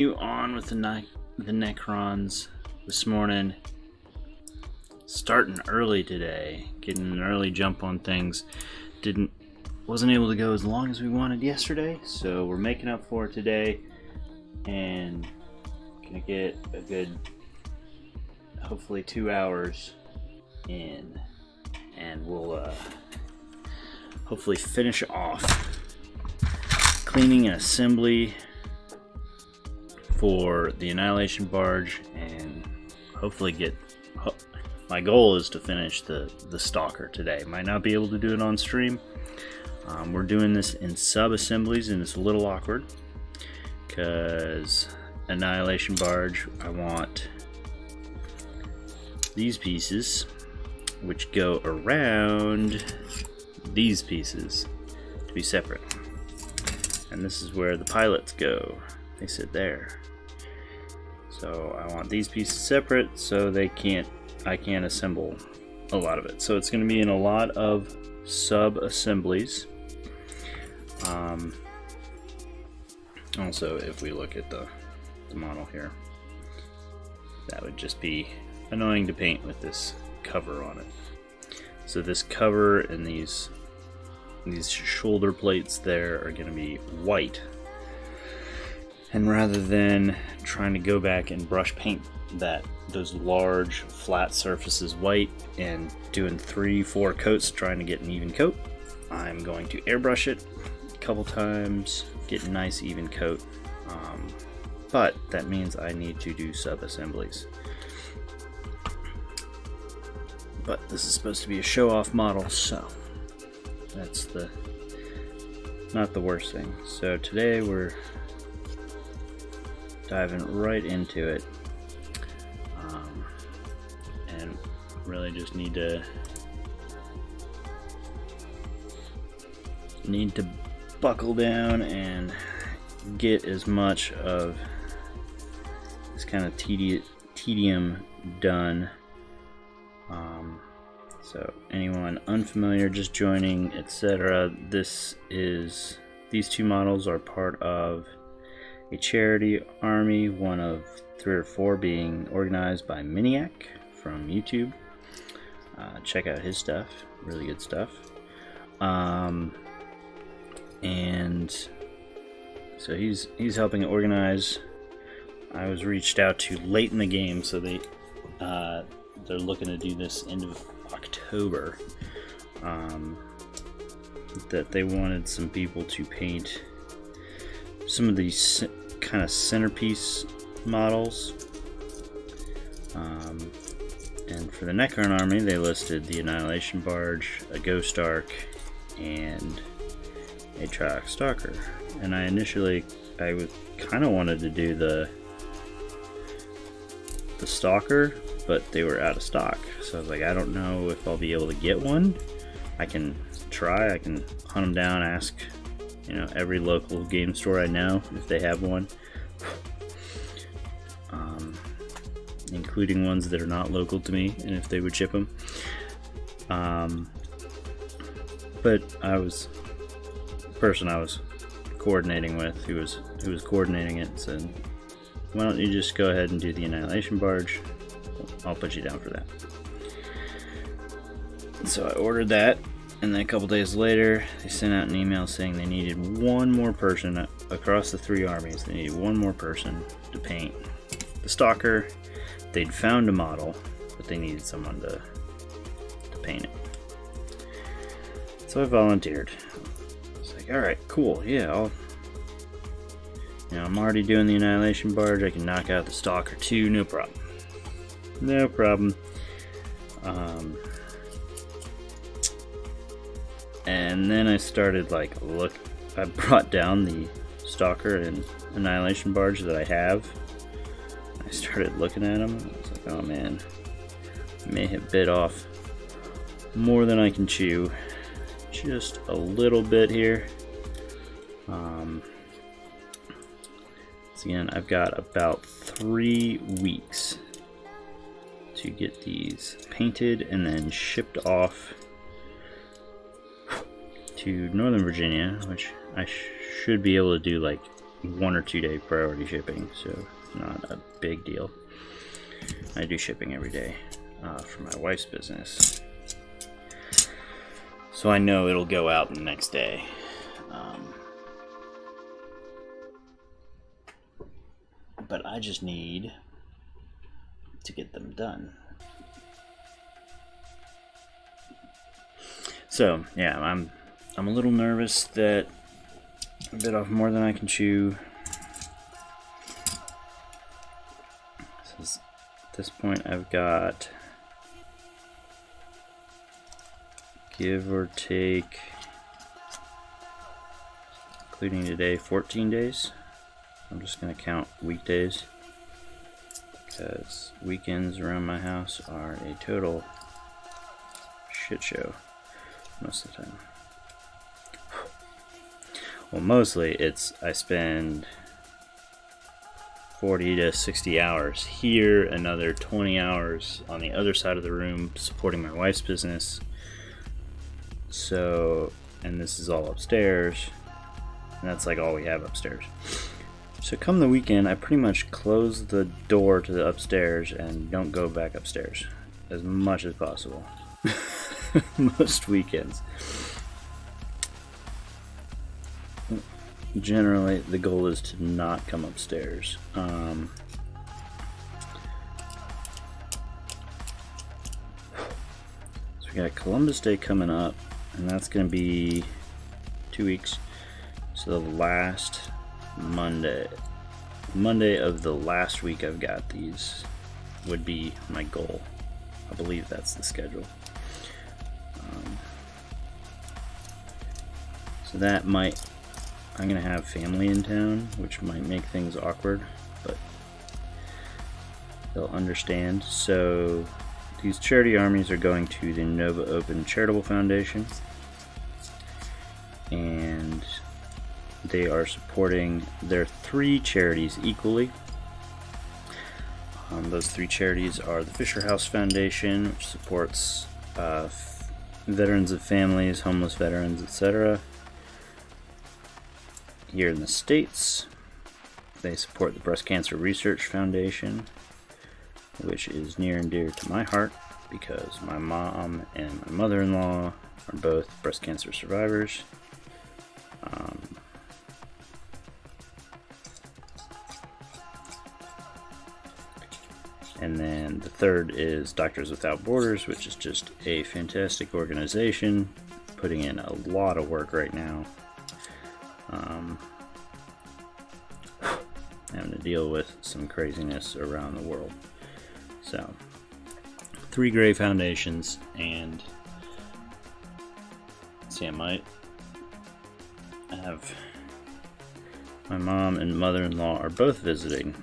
You on with the Necrons this morning. Starting early today, getting an early jump on things. Wasn't able to go as long as we wanted yesterday, so we're making up for it today and gonna get a good, hopefully 2 hours in, and we'll hopefully finish off cleaning and assembly for the Annihilation Barge, and hopefully my goal is to finish the Stalker today. Might not be able to do it on stream. We're doing this in sub-assemblies, and it's a little awkward because Annihilation Barge, I want these pieces which go around these pieces to be separate, and this is where the pilots go. They sit there. So I want these pieces separate so I can't assemble a lot of it. So it's going to be in a lot of sub-assemblies. Also, if we look at the model here, that would just be annoying to paint with this cover on it. So this cover and these shoulder plates there are going to be white. And rather than trying to go back and brush paint those large flat surfaces white and doing 3-4 coats trying to get an even coat, I'm going to airbrush it a couple times, get a nice even coat. But that means I need to do sub-assemblies. But this is supposed to be a show-off model, so that's not the worst thing. So today we're diving right into it, and really just need to buckle down and get as much of this kind of tedium done. So anyone unfamiliar, just joining, etc., these two models are part of a charity army, one of 3 or 4 being organized by Miniac from YouTube. Check out his stuff, really good stuff. And so he's helping organize. I was reached out to late in the game, so they're looking to do this end of October. That they wanted some people to paint some of these kind of centerpiece models, and for the Necron army they listed the Annihilation Barge, a Ghost Ark, and a Triarch Stalker. And I kind of wanted to do the Stalker, but they were out of stock, so I was like, I don't know if I'll be able to get one. I can try, I can hunt them down, ask every local game store I know if they have one, including ones that are not local to me, and if they would ship them. But the person I was coordinating with, who was coordinating it, said, why don't you just go ahead and do the Annihilation Barge? I'll put you down for that. So I ordered that. And then a couple days later, they sent out an email saying they needed one more person across the 3 armies. They needed one more person to paint the Stalker. They'd found a model, but they needed someone to paint it. So I volunteered. I was like, all right, cool, yeah, I'm already doing the Annihilation Barge. I can knock out the Stalker too, no problem. No problem. And then I started I brought down the Stalker and Annihilation Barge that I have. I started looking at them, and I was like, oh man, I may have bit off more than I can chew. Just a little bit here. So again, I've got about 3 weeks to get these painted and then shipped off to Northern Virginia, which I should be able to do like 1 or 2 day priority shipping, so it's not a big deal. I do shipping every day for my wife's business, so I know it'll go out the next day. But I just need to get them done. So yeah, I'm a little nervous that I bit off more than I can chew. At this point, I've got, give or take, including today, 14 days. I'm just going to count weekdays, because weekends around my house are a total shit show most of the time. Well, mostly it's I spend 40 to 60 hours here, another 20 hours on the other side of the room supporting my wife's business. So, and this is all upstairs, and that's like all we have upstairs. So come the weekend, I pretty much close the door to the upstairs and don't go back upstairs as much as possible. Most weekends. Generally, the goal is to not come upstairs. So we got Columbus Day coming up, and that's going to be 2 weeks. So the last Monday of the last week I've got these would be my goal. I believe that's the schedule. So that might, I'm gonna have family in town, which might make things awkward, but they'll understand. So these charity armies are going to the Nova Open Charitable Foundation, and they are supporting their 3 charities equally. Those 3 charities are the Fisher House Foundation, which supports veterans of families, homeless veterans, etc. Here in the States, they support the Breast Cancer Research Foundation, which is near and dear to my heart because my mom and my mother-in-law are both breast cancer survivors. And then the third is Doctors Without Borders, which is just a fantastic organization, putting in a lot of work right now. Having to deal with some craziness around the world. So, 3 great foundations, and see, I might have my mom and mother-in-law are both visiting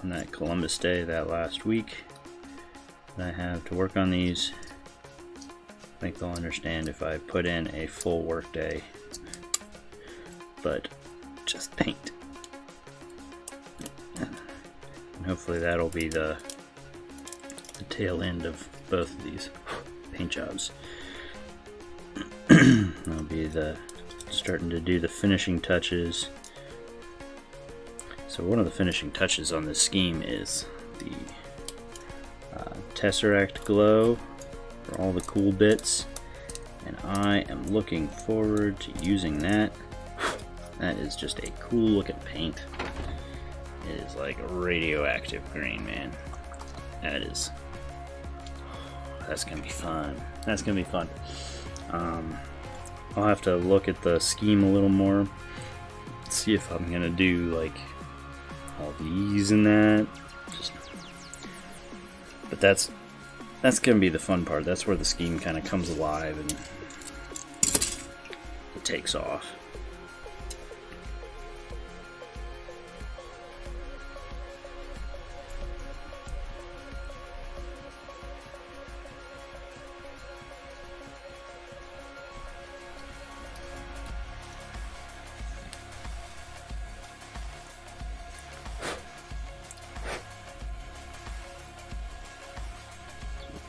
on that Columbus Day that last week that I have to work on these. I think they'll understand if I put in a full work day, but just paint. And hopefully that'll be the tail end of both of these paint jobs. That'll be the starting to do the finishing touches. So one of the finishing touches on this scheme is the Tesseract glow for all the cool bits, and I am looking forward to using that. That is just a cool looking paint. It is like a radioactive green, man. That's gonna be fun. That's gonna be fun. I'll have to look at the scheme a little more, see if I'm gonna do like all these and that. But that's gonna be the fun part. That's where the scheme kind of comes alive and it takes off.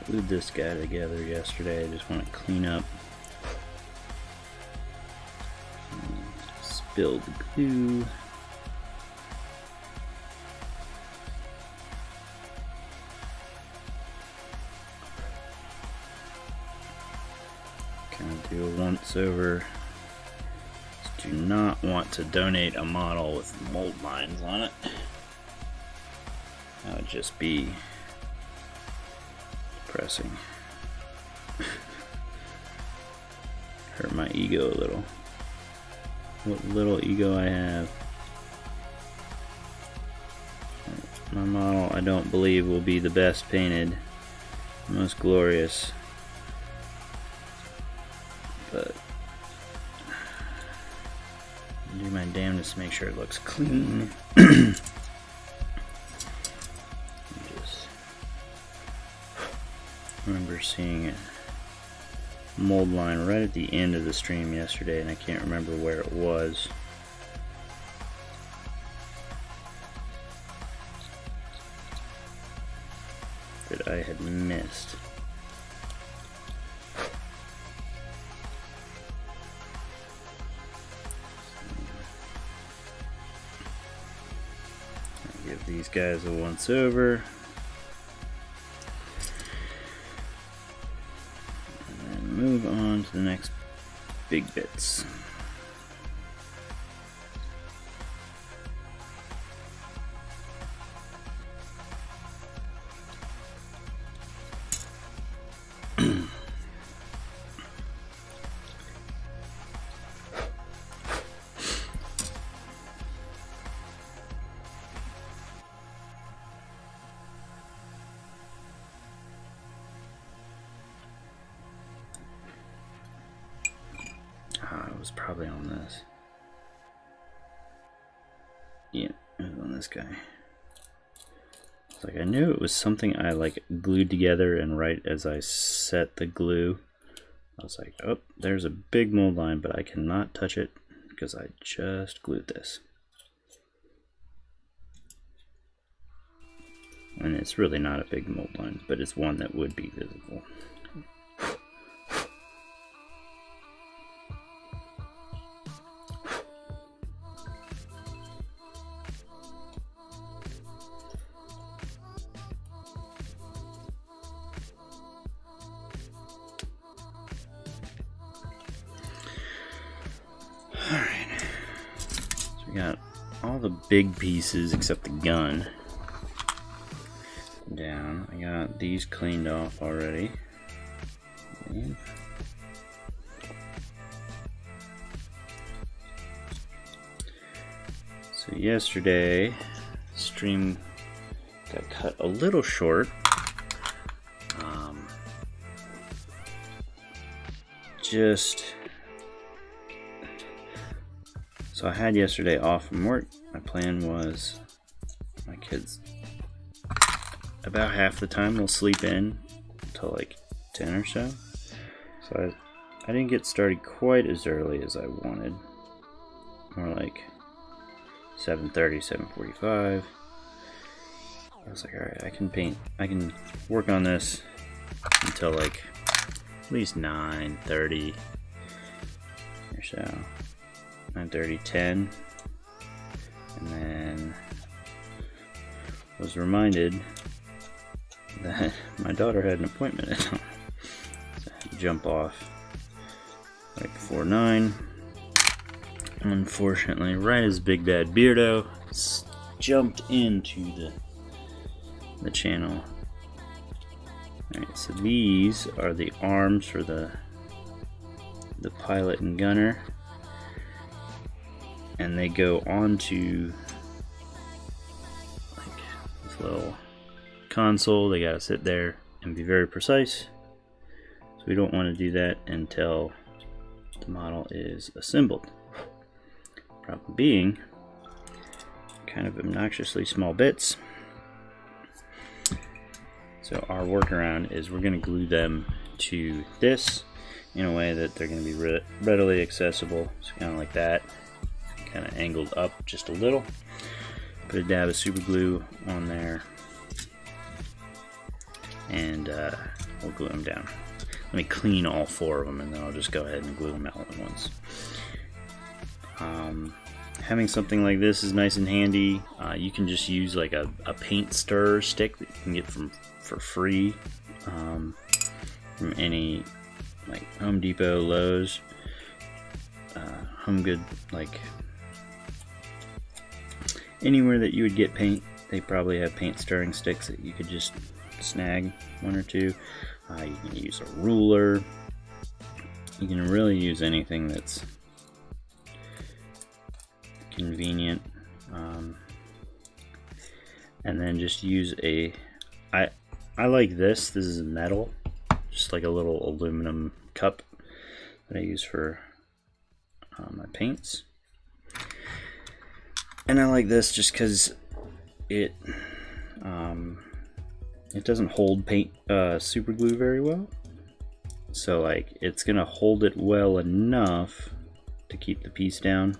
Glued this guy together yesterday. I just want to clean up spilled glue. kind of do a once over. Do not want to donate a model with mold lines on it. That would just be depressing. Hurt my ego a little. What little ego I have. My model, I don't believe, will be the best painted, most glorious, but I'll do my damnedest to make sure it looks clean. Just remember seeing a mold line right at the end of the stream yesterday, and I can't remember where it was. That I had missed. I'll give these guys a once over. And then move on to the next big bits. It was probably on this. Yeah, it was on this guy. It's like I knew it was something I like glued together, and right as I set the glue, I was like, oh, there's a big mold line, but I cannot touch it because I just glued this. And it's really not a big mold line, but it's one that would be visible. Got all the big pieces except the gun down. I got these cleaned off already. So yesterday, stream got cut a little short. So I had yesterday off from work. My plan was my kids about half the time will sleep in until like 10 or so. So I didn't get started quite as early as I wanted. More like 7:30, 7:45. I was like, alright, I can work on this until like at least 9:30 or so. 9:30, 10, and then was reminded that my daughter had an appointment at home. So I had to jump off right before 9. Unfortunately, right as Big Bad Beardo jumped into the channel. Alright, so these are the arms for the pilot and gunner. And they go onto like this little console. They gotta sit there and be very precise. So we don't want to do that until the model is assembled. Problem being, kind of obnoxiously small bits. So our workaround is we're going to glue them to this in a way that they're going to be readily accessible. So kind of like that. Kind of angled up just a little. Put a dab of super glue on there, and we'll glue them down. Let me clean all 4 of them, and then I'll just go ahead and glue them out at once. Having something like this is nice and handy. You can just use like a paint stir stick that you can get for free from any like Home Depot, Lowe's, Home Good, like anywhere that you would get paint, they probably have paint stirring sticks that you could just snag one or two. You can use a ruler. You can really use anything that's convenient. And then just use I like this. This is metal, just like a little aluminum cup that I use for my paints. And I like this just because it doesn't hold paint super glue very well. So like it's gonna hold it well enough to keep the piece down,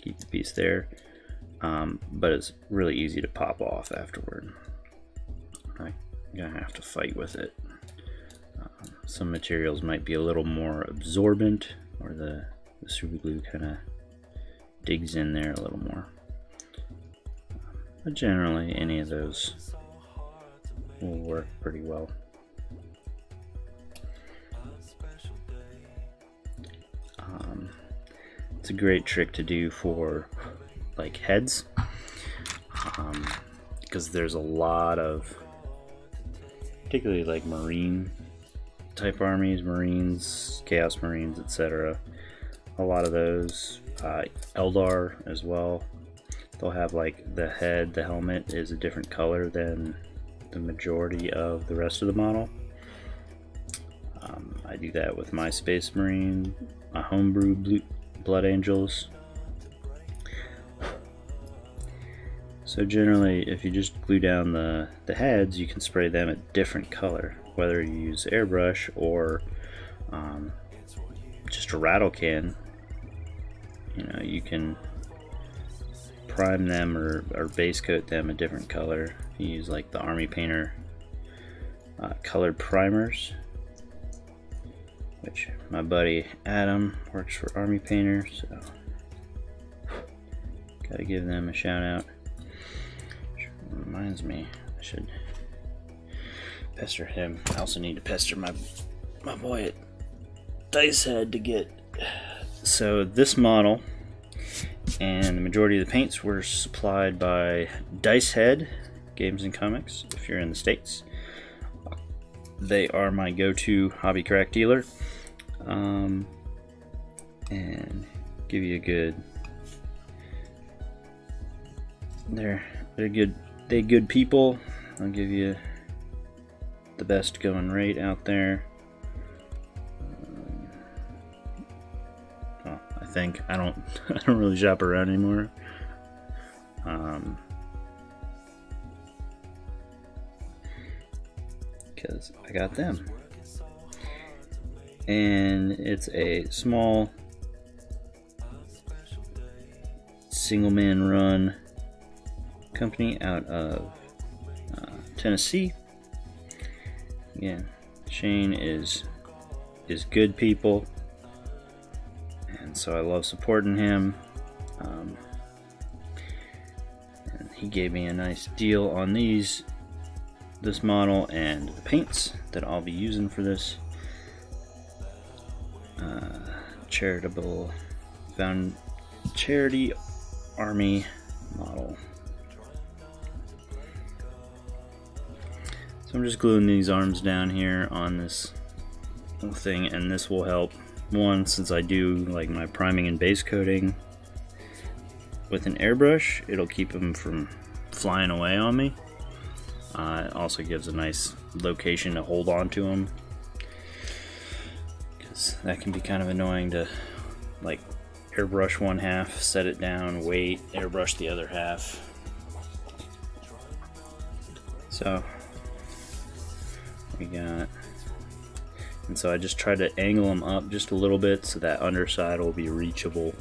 keep the piece there, but it's really easy to pop off afterward. You're gonna have to fight with it. Some materials might be a little more absorbent, or the super glue kind of digs in there a little more. But generally, any of those will work pretty well. It's a great trick to do for like heads, because there's a lot of, particularly like Marine type armies, Marines, Chaos Marines, etc. A lot of those, Eldar as well. They'll have like the head, the helmet is a different color than the majority of the rest of the model. I do that with my Space Marine, my homebrew Blood Angels. So generally, if you just glue down the heads, you can spray them a different color, whether you use airbrush or just a rattle can. You know, you can prime them or base coat them a different color. You use like the Army Painter colored primers, which my buddy Adam works for Army Painter, so gotta give them a shout out. Reminds me, I should pester him. I also need to pester my boy at Dice Head to get. So this model and the majority of the paints were supplied by Dice Head Games and Comics. If you're in the States, they are my go-to hobby crack dealer, and give you a good. They're good. They good people. I'll give you the best going rate out there. Well, I think I don't really shop around anymore. Because I got them, and it's a small single man run company out of Tennessee. Again, Shane is good people, and so I love supporting him. And he gave me a nice deal on this model and the paints that I'll be using for this Charitable Charity Army model. So I'm just gluing these arms down here on this little thing, and this will help. One, since I do like my priming and base coating with an airbrush, it'll keep them from flying away on me. It also gives a nice location to hold on to them, because that can be kind of annoying to like airbrush one half, set it down, wait, airbrush the other half. So we got, and so I just try to angle them up just a little bit so that underside will be reachable.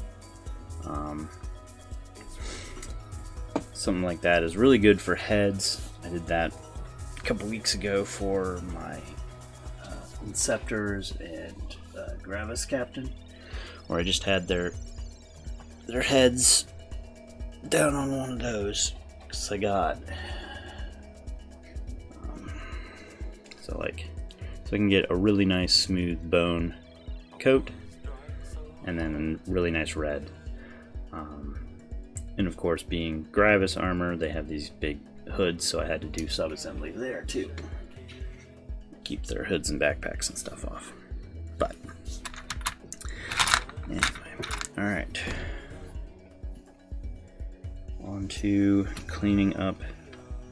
Something like that is really good for heads. I did that a couple weeks ago for my Inceptors and Gravis Captain, where I just had their heads down on one of those, because I got so like So I can get a really nice smooth bone coat, and then a really nice red. And of course, being Gravis armor, they have these big hoods, so I had to do sub-assembly there too. Keep their hoods and backpacks and stuff off. But anyway, alright. On to cleaning up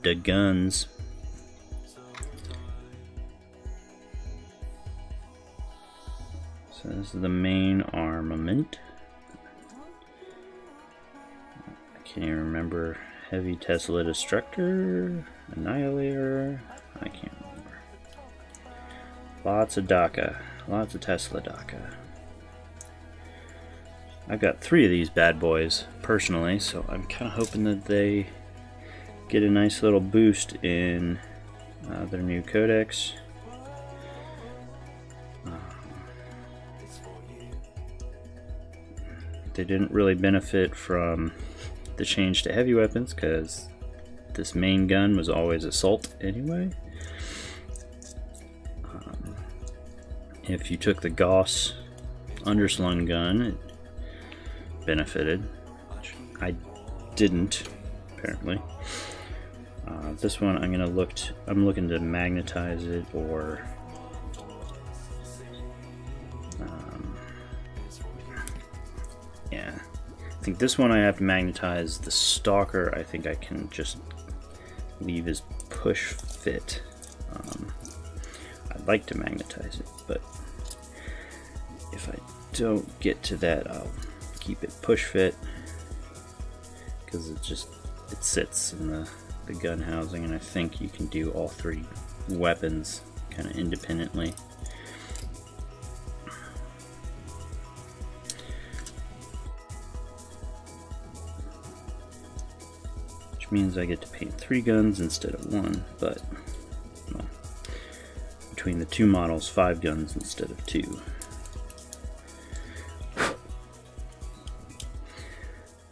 the guns. So this is the main armament. I can't even remember. Heavy Tesla Destructor, Annihilator, I can't remember. Lots of DACA, lots of Tesla DACA. I've got 3 of these bad boys personally, so I'm kind of hoping that they get a nice little boost in their new codex. They didn't really benefit from the change to heavy weapons because this main gun was always assault anyway. If you took the Gauss underslung gun, it benefited, which I didn't apparently. This one I'm looking to magnetize it, or yeah, I think this one I have to magnetize. The Stalker I think I can just leave as push fit. I'd like to magnetize it, but if I don't get to that, I'll keep it push fit, because it sits in the gun housing, and I think you can do all 3 weapons kind of independently. Which means I get to paint 3 guns instead of 1, but well, between the 2 models, 5 guns instead of 2.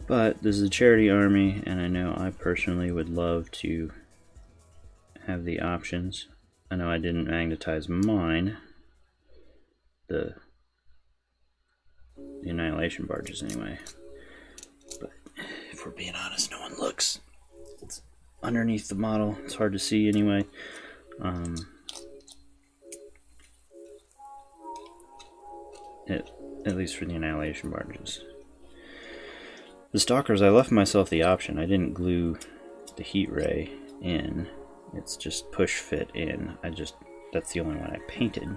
But this is a charity army, and I know I personally would love to have the options. I know I didn't magnetize mine, the Annihilation barges anyway, but if we're being honest, no one looks. It's underneath the model, it's hard to see anyway. At least for the Annihilation barges. The Stalkers, I left myself the option. I didn't glue the heat ray in. It's just push fit in. That's the only one I painted.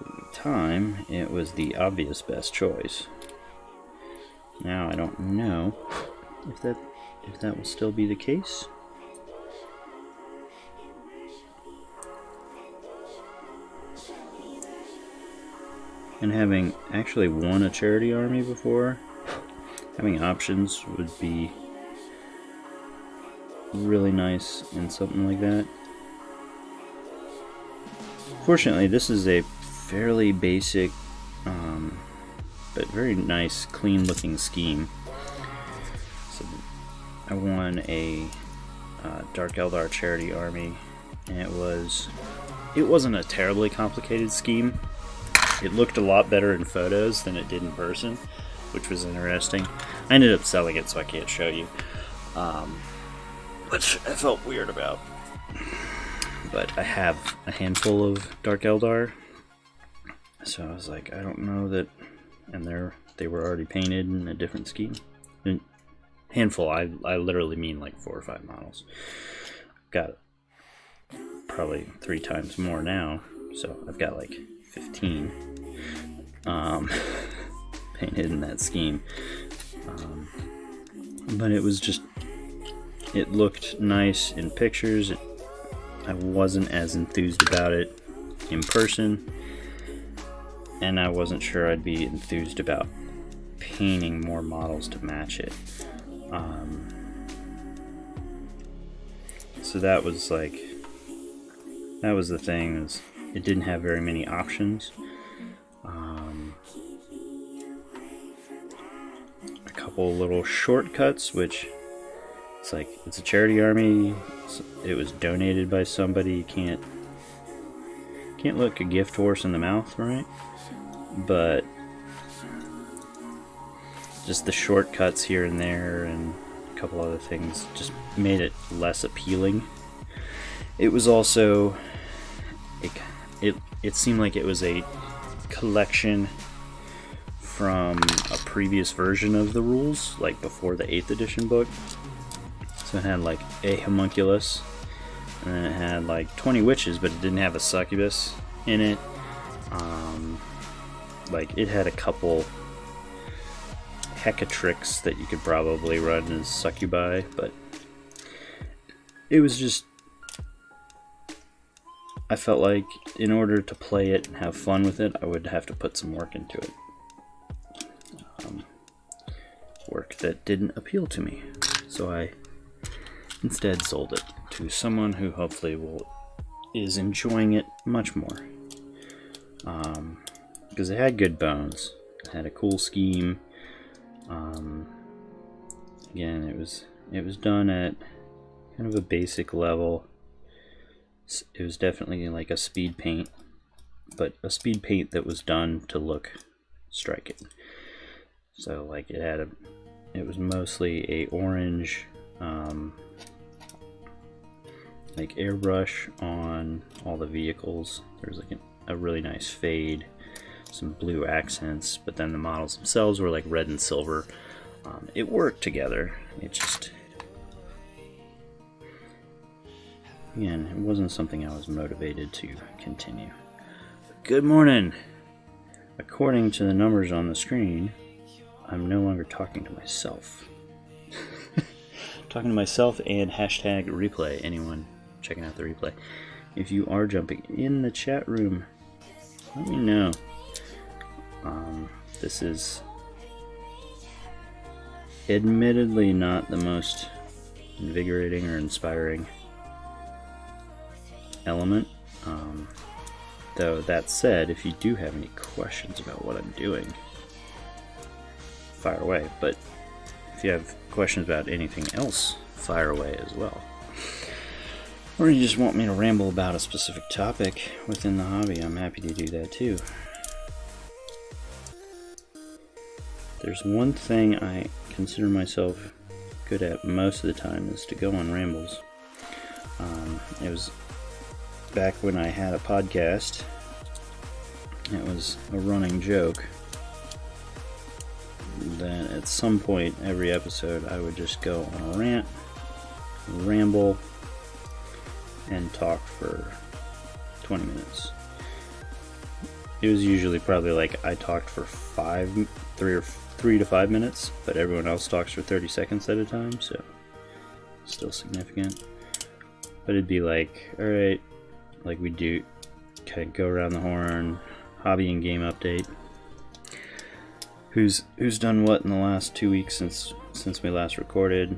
At the time, it was the obvious best choice. Now I don't know if that will still be the case. And having actually won a charity army before, having options would be really nice in something like that. Fortunately, this is a fairly basic but very nice, clean looking scheme. So I won a Dark Eldar charity army, and it wasn't a terribly complicated scheme. It looked a lot better in photos than it did in person, which was interesting. I ended up selling it, so I can't show you, which I felt weird about. But I have a handful of Dark Eldar, so I was like, I don't know that, and they were already painted in a different scheme. And handful, I literally mean like 4 or 5 models. Got probably 3 times more now, so I've got like 15 painted in that scheme. But it was just, it looked nice in pictures. I wasn't as enthused about it in person, and I wasn't sure I'd be enthused about painting more models to match it. So that was the thing, is it didn't have very many options. A couple little shortcuts, which it's a charity army. It was donated by somebody. You can't can't look a gift horse in the mouth, right? But just the shortcuts here and there and a couple other things just made it less appealing. It was also it seemed like it was a collection from a previous version of the rules, like before the 8th edition book. So it had like a homunculus, and then it had like 20 witches, but it didn't have a succubus in it. Like it had a couple hecatrix that you could probably run as succubi, but it was just, I felt like in order to play it and have fun with it, I would have to put some work into it. Work that didn't appeal to me. So I instead sold it to someone who hopefully is enjoying it much more. Because it had good bones. It had a cool scheme. Again, it was done at kind of a basic level. It was definitely like a speed paint, but a speed paint that was done to look striking. So like it was mostly a orange like airbrush on all the vehicles. There's like a really nice fade, some blue accents, but then the models themselves were like red and silver. It worked together. It just, again, it wasn't something I was motivated to continue. Good morning! According to the numbers on the screen, I'm no longer talking to myself. Talking to myself and hashtag replay. Anyone checking out the replay? If you are jumping in the chat room, let me know. This is admittedly not the most invigorating or inspiring element. Though that said, if you do have any questions about what I'm doing, fire away. But if you have questions about anything else, fire away as well. Or you just want me to ramble about a specific topic within the hobby, I'm happy to do that too. There's one thing I consider myself good at most of the time, is to go on rambles. It was back when I had a podcast. It was a running joke that at some point every episode I would just go on a rant, ramble, and talk for 20 minutes. It was usually probably like I talked for 3 to 5 minutes, but everyone else talks for 30 seconds at a time, so still significant. But it'd be like, alright, like we do, kind of go around the horn, hobby and game update. Who's done what in the last 2 weeks since we last recorded,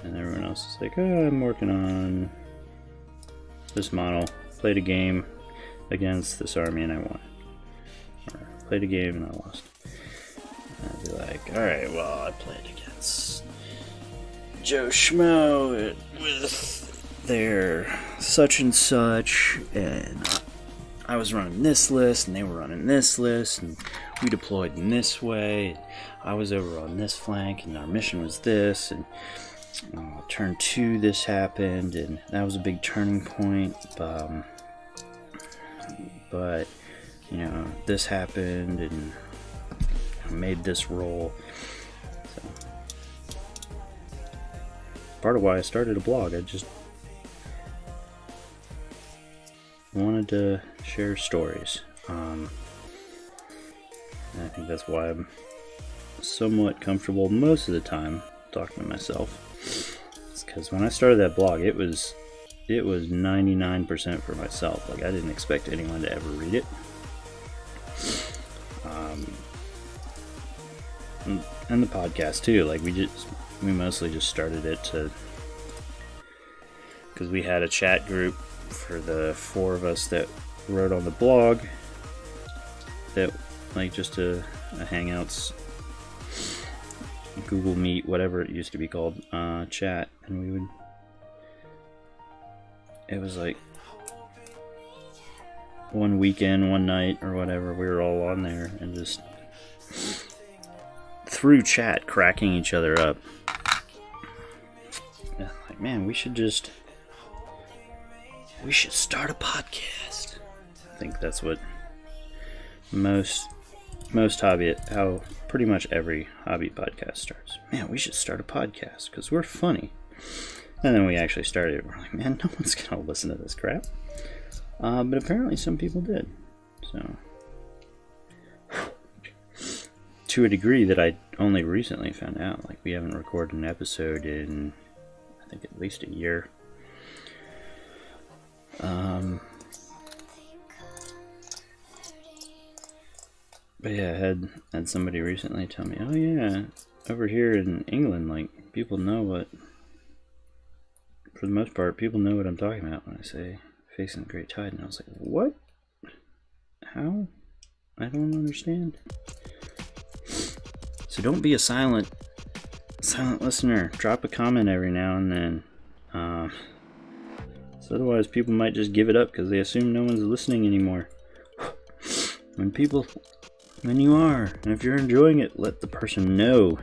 and everyone else is like, oh, I'm working on this model, played a game against this army and I won, or played a game and I lost. And I'd be like, alright, well, I played against Joe Schmo with their such and such, and I was running this list and they were running this list, and we deployed in this way, and I was over on this flank and our mission was this, and turn 2 this happened, and that was a big turning point, but you know, this happened and I made this roll. So part of why I started a blog, I just wanted to share stories. And I think that's why I'm somewhat comfortable most of the time talking to myself. It's because when I started that blog, it was 99% for myself. Like, I didn't expect anyone to ever read it. And the podcast too. Like, we mostly just started it because we had a chat group for the 4 of us that wrote on the blog, that like just a Hangouts, Google Meet, whatever it used to be called, chat, and it was like one weekend, one night, or whatever, we were all on there and just through chat cracking each other up. Like, man, we should start a podcast. I think that's what most how pretty much every hobby podcast starts. Man, we should start a podcast because we're funny. And then we actually started. We're like, man, no one's gonna listen to this crap. But apparently some people did. So, to a degree that I only recently found out. Like, we haven't recorded an episode in, I think, at least a year. But yeah, I had somebody recently tell me, oh yeah, over here in England, like, people know what, for the most part, people know what I'm talking about when I say facing the great tide. And I was like, what? How? I don't understand. So don't be a silent listener. Drop a comment every now and then. So otherwise people might just give it up because they assume no one's listening anymore. When you are, and if you're enjoying it, let the person know.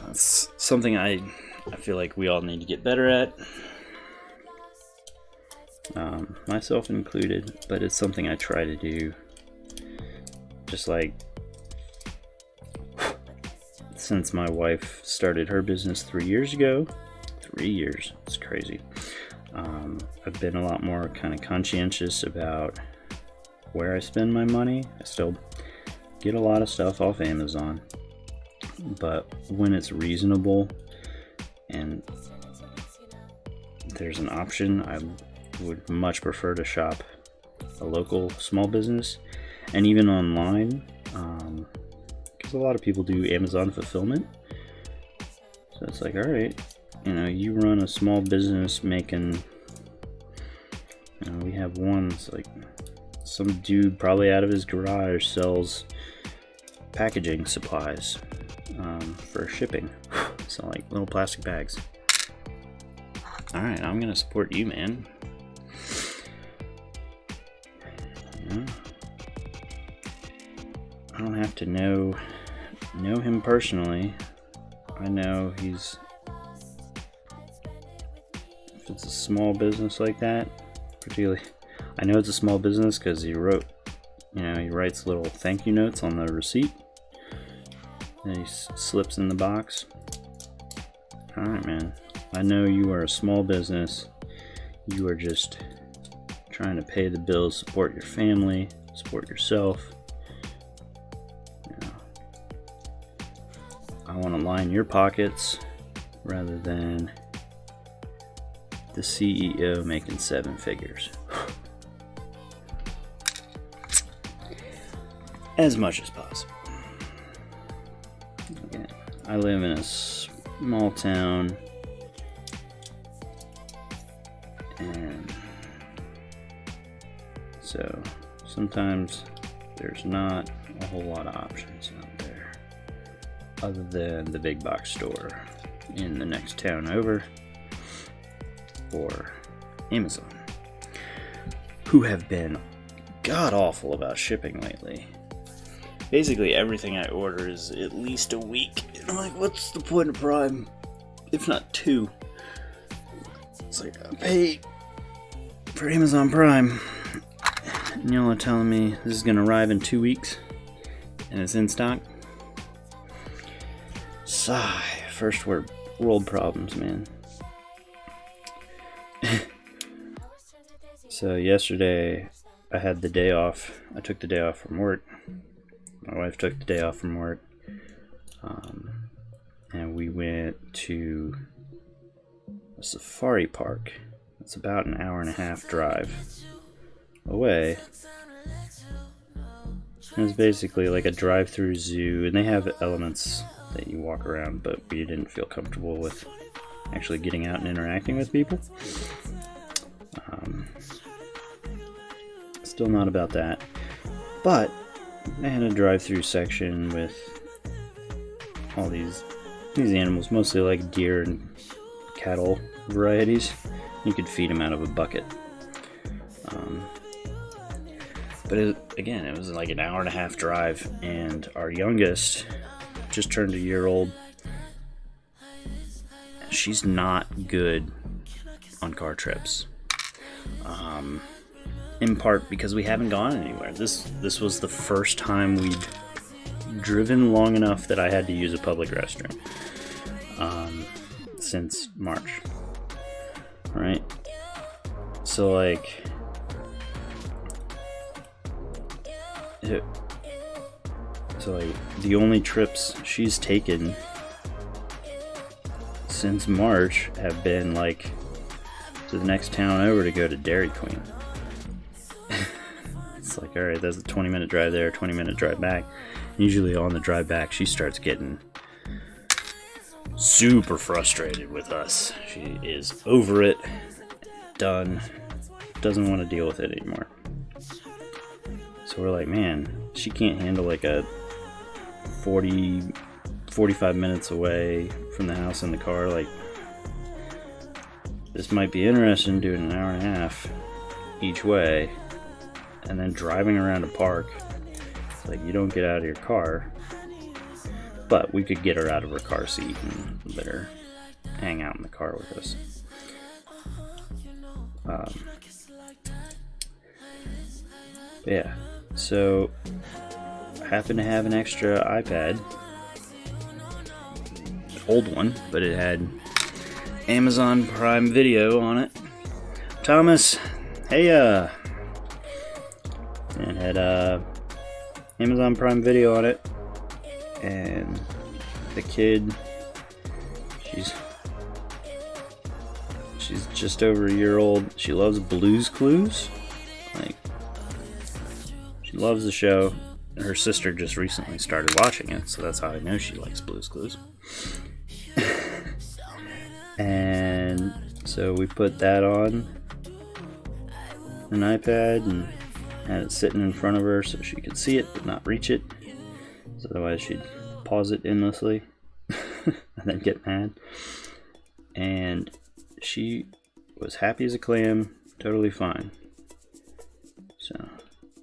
It's something I feel like we all need to get better at. Myself included, but it's something I try to do. Just like since my wife started her business 3 years ago. 3 years, it's crazy. I've been a lot more kind of conscientious about where I spend my money. I still get a lot of stuff off Amazon, but when it's reasonable and there's an option, I would much prefer to shop a local small business, and even online, because a lot of people do Amazon fulfillment. So it's like, alright, you run a small business making, we have one, it's like some dude probably out of his garage sells packaging supplies for shipping. So like little plastic bags. Alright, I'm gonna support you, man. I don't have to know him personally. I know if it's a small business like that, particularly, I know it's a small business because he writes little thank you notes on the receipt and he slips in the box. Alright, man, I know you are a small business. You are just trying to pay the bills, support your family, support yourself. I want to line your pockets rather than the CEO making 7 figures. As much as possible. Again, I live in a small town, and so sometimes there's not a whole lot of options out there other than the big box store in the next town over, or Amazon, who have been god awful about shipping lately. Basically everything I order is at least a week, and I'm like, what's the point of Prime if not 2? It's like, I paid for Amazon Prime and y'all are telling me this is gonna arrive in 2 weeks and it's in stock. Sigh. First world problems, man. So yesterday I had the day off. I took the day off from work. My wife took the day off from work. And we went to a safari park. It's about an hour and a half drive away. It's basically like a drive-through zoo, and they have elements that you walk around, but we didn't feel comfortable with actually getting out and interacting with people. Still not about that, but they had a drive-through section with all these animals, mostly like deer and cattle varieties. You could feed them out of a bucket. But it was like an hour and a half drive, and our youngest just turned a year old. She's not good on car trips. In part because we haven't gone anywhere. This was the first time we'd driven long enough that I had to use a public restroom since March. Right? So like the only trips she's taken since March have been like to the next town over to go to Dairy Queen. It's like, alright, that's a 20-minute drive there, 20-minute drive back. Usually on the drive back, she starts getting super frustrated with us. She is over it, done, doesn't want to deal with it anymore. So we're like, man, she can't handle like a 45 minutes away from the house in the car. Like, this might be interesting, doing an hour and a half each way and then driving around a park. It's like, you don't get out of your car. But we could get her out of her car seat and let her hang out in the car with us. Yeah, so I happen to have an extra iPad, old one, but it had Amazon Prime Video on it. Thomas, hey, it had Amazon Prime Video on it, and the kid, she's just over a year old. She loves Blue's Clues. Like, she loves the show. Her sister just recently started watching it, so that's how I know she likes Blue's Clues. And so we put that on an iPad and had it sitting in front of her so she could see it but not reach it. So otherwise she'd pause it endlessly and then get mad. And she was happy as a clam, totally fine. So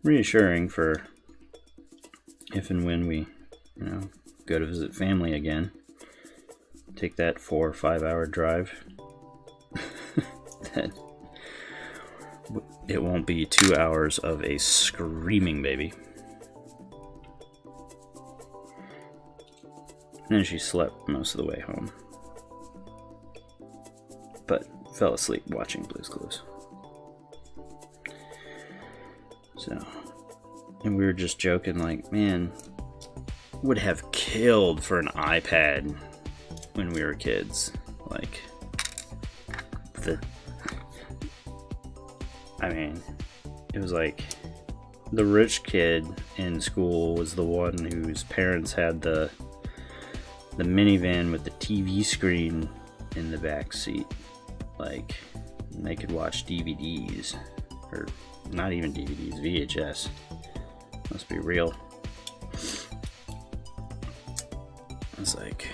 reassuring for if and when we, go to visit family again. Take that 4 or 5 hour drive. That it won't be 2 hours of a screaming baby. And she slept most of the way home, but fell asleep watching Blue's Clues. So, and we were just joking, like, man, would have killed for an iPad when we were kids. Like, it was like the rich kid in school was the one whose parents had the minivan with the TV screen in the back seat. Like, they could watch DVDs, or not even DVDs, VHS. Must be real. It's like,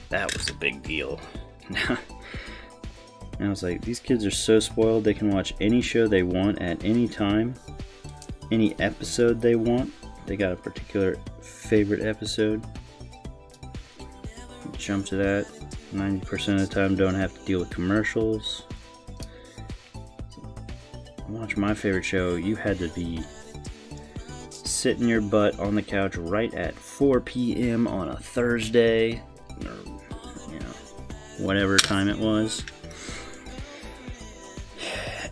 that was a big deal. And I was like, these kids are so spoiled, they can watch any show they want at any time, any episode they want. They got a particular favorite episode, jump to that. 90% of the time don't have to deal with commercials. Watch my favorite show, you had to be sitting your butt on the couch right at 4 p.m. on a Thursday, or whatever time it was.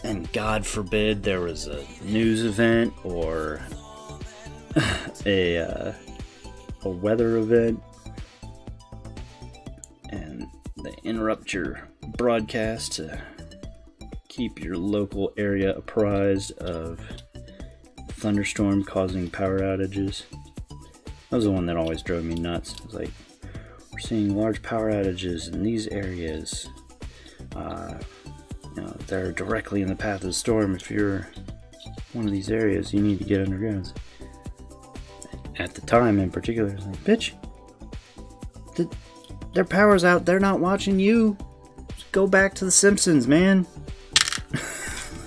And God forbid there was a news event or a weather event, and they interrupt your broadcast to keep your local area apprised of thunderstorm causing power outages. That was the one that always drove me nuts. It was like, we're seeing large power outages in these areas. They're directly in the path of the storm. If you're one of these areas, you need to get underground. At the time in particular, I was like, bitch, their power's out, they're not watching you. Just go back to The Simpsons, man.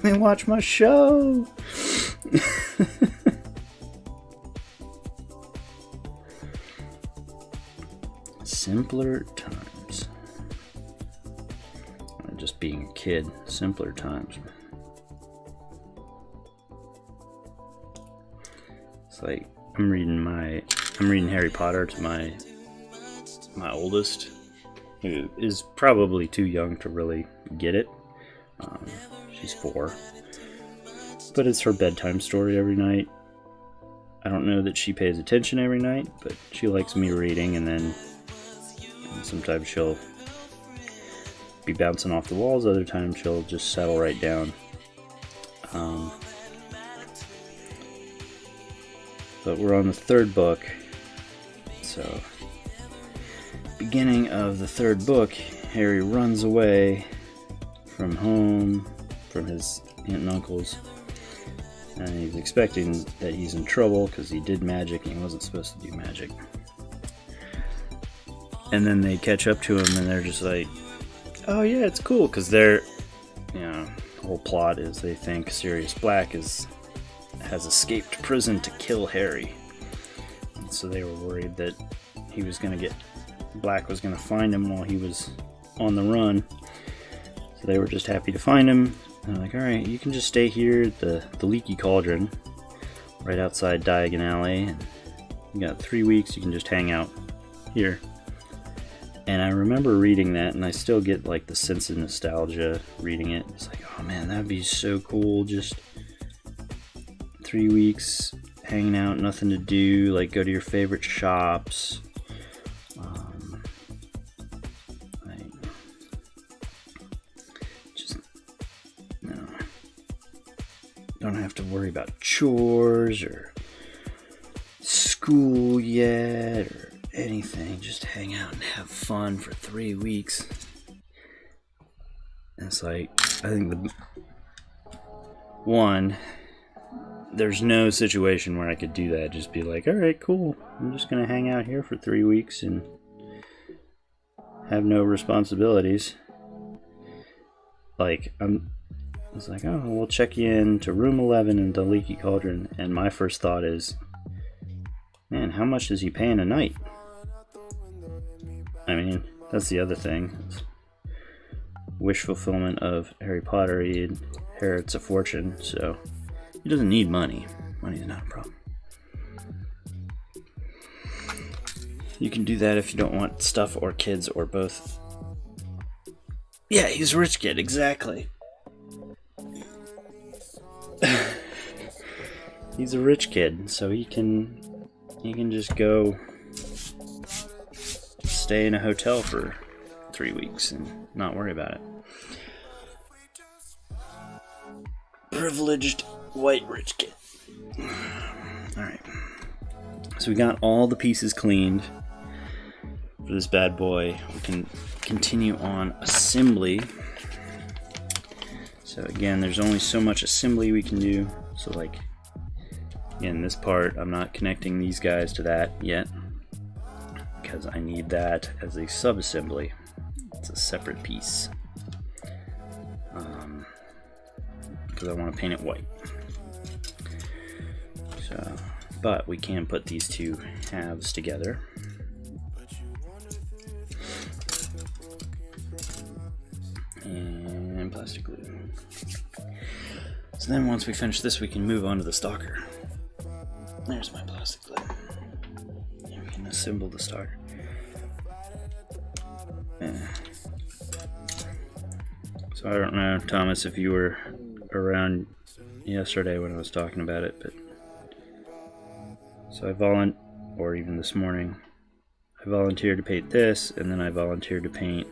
Let me watch my show. Simpler times. Just being a kid. Simpler times. It's like I'm reading Harry Potter to my oldest, who is probably too young to really get it. She's 4, but it's her bedtime story every night. I don't know that she pays attention every night, but she likes me reading, and then sometimes she'll be bouncing off the walls, other times she'll just settle right down. But we're on the 3rd book, so beginning of the 3rd book, Harry runs away from home, from his aunt and uncles, and he's expecting that he's in trouble because he did magic and he wasn't supposed to do magic. And then they catch up to him and they're just like, oh yeah, it's cool, because they're, the whole plot is they think Sirius Black has escaped prison to kill Harry. And so they were worried that Black was going to find him while he was on the run. So they were just happy to find him. And they're like, alright, you can just stay here at the Leaky Cauldron, right outside Diagon Alley. And you got 3 weeks, you can just hang out here. And I remember reading that, and I still get like the sense of nostalgia reading it. It's like, oh man, that'd be so cool. Just 3 weeks hanging out, nothing to do, like go to your favorite shops. Don't have to worry about chores or school yet or anything. Just hang out and have fun for 3 weeks. And it's like, I think there's no situation where I could do that. Just be like, alright, cool. I'm just gonna hang out here for 3 weeks and have no responsibilities. Like, it's like, oh, we'll check you in to room 11 in the Leaky Cauldron, and my first thought is, man, how much is he paying a night? I mean, that's the other thing. It's wish fulfillment of Harry Potter. He inherits a fortune, so he doesn't need money. Money's not a problem. You can do that if you don't want stuff or kids or both. Yeah, he's a rich kid, exactly. He's a rich kid, so he can just go stay in a hotel for 3 weeks and not worry about it. Privileged white rich kid. Alright. So we got all the pieces cleaned for this bad boy. We can continue on assembly. So again, there's only so much assembly we can do. So like, again, this part, I'm not connecting these guys to that yet, because I need that as a sub-assembly. It's a separate piece. Because I want to paint it white. So, but we can put these two halves together. And plastic glue. So then once we finish this, we can move on to the Stalker. There's my plastic glue. And we can assemble the Stalker. So I don't know, Thomas, if you were around yesterday when I was talking about it, but so or even this morning, I volunteered to paint this, and then I volunteered to paint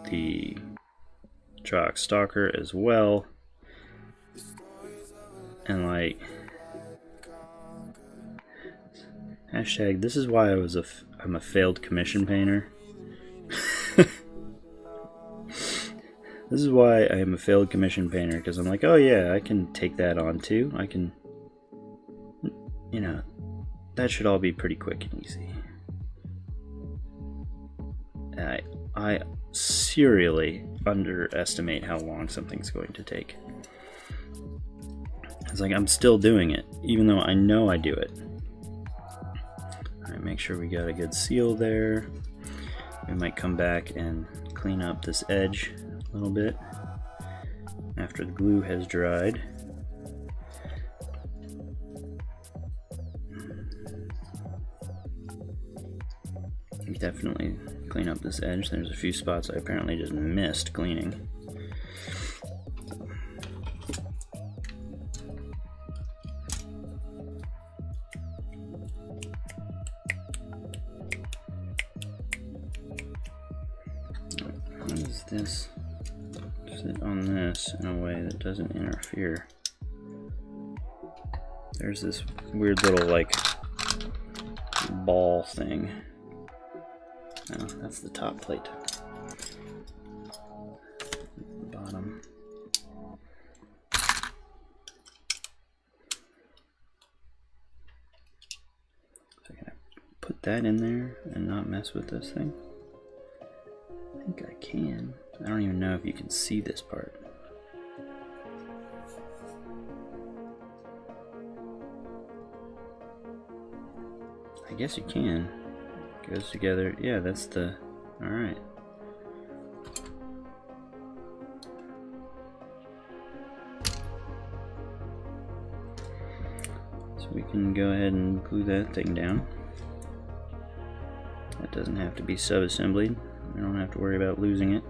the Triarch Stalker as well. And like, hashtag, this is why I'm a failed commission painter. This is why I am a failed commission painter, because I'm like, oh yeah, I can take that on too. I can, that should all be pretty quick and easy. I serially underestimate how long something's going to take. It's like I'm still doing it, even though I know I do it. Alright, make sure we got a good seal there. We might come back and clean up this edge a little bit after the glue has dried. Definitely clean up this edge. There's a few spots I apparently just missed cleaning. How does this sit on this in a way that doesn't interfere? There's this weird little like ball thing. No, that's the top plate. The bottom. So can I put that in there and not mess with this thing? I think I can. I don't even know if you can see this part. I guess you can. Goes together. Yeah, that's the... Alright. So we can go ahead and glue that thing down. That doesn't have to be sub-assembled. We don't have to worry about losing it.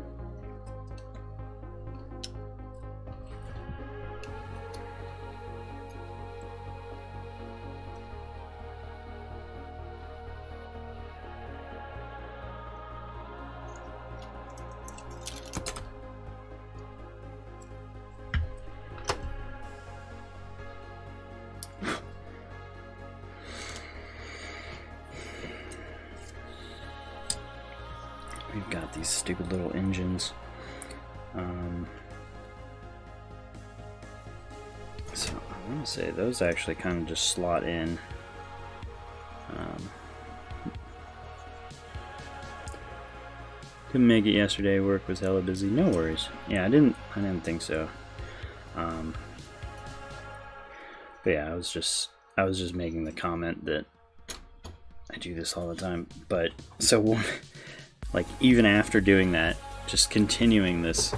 We've got these stupid little engines. So I want to say those actually kind of just slot in. Couldn't make it yesterday. Work was hella busy. No worries. Yeah, I didn't think so. But yeah, I was just making the comment that I do this all the time. But so. Like, even after doing that, just continuing this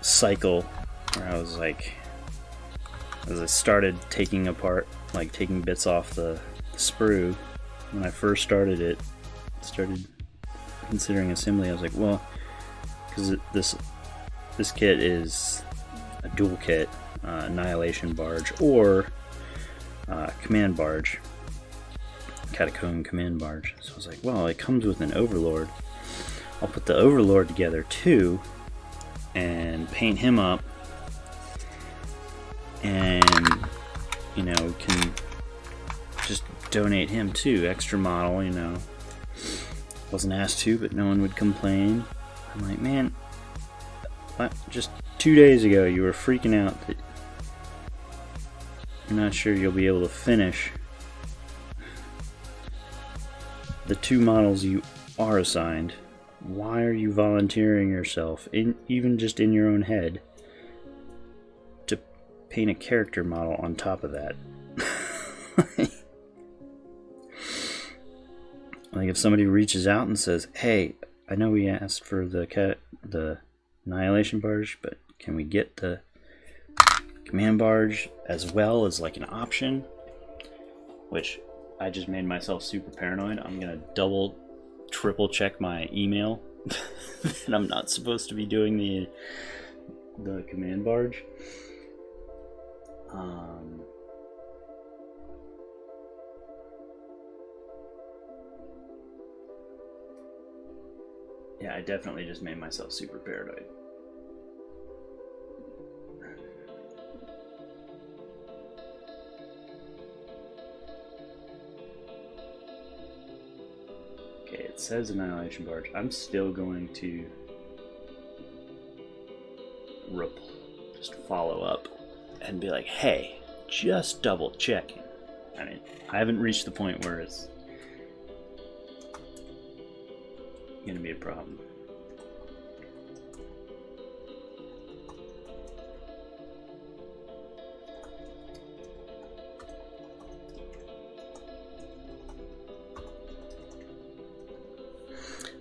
cycle where I was like, as I started taking apart, like taking bits off the sprue, when I first started considering assembly, I was like, well, because this kit is a dual kit, Annihilation Barge or Command Barge. Catacomb Command Barge. So I was like, well, it comes with an Overlord. I'll put the Overlord together too and paint him up, and you know, can just donate him too. Extra model, you know. Wasn't asked to, but no one would complain. I'm like, man, just 2 days ago you were freaking out that you're not sure you'll be able to finish the 2 models you are assigned. Why are you volunteering yourself, even just in your own head, to paint a character model on top of that? Like, if somebody reaches out and says, hey, I know we asked for the Annihilation Barge, but can we get the Command Barge as well as like an option? Which I just made myself super paranoid. I'm gonna triple check my email that I'm not supposed to be doing the Command Barge. Yeah, I definitely just made myself super paranoid. It says Annihilation Barge. I'm still going to just follow up and be like, hey, just double checking. I mean, I haven't reached the point where it's going to be a problem.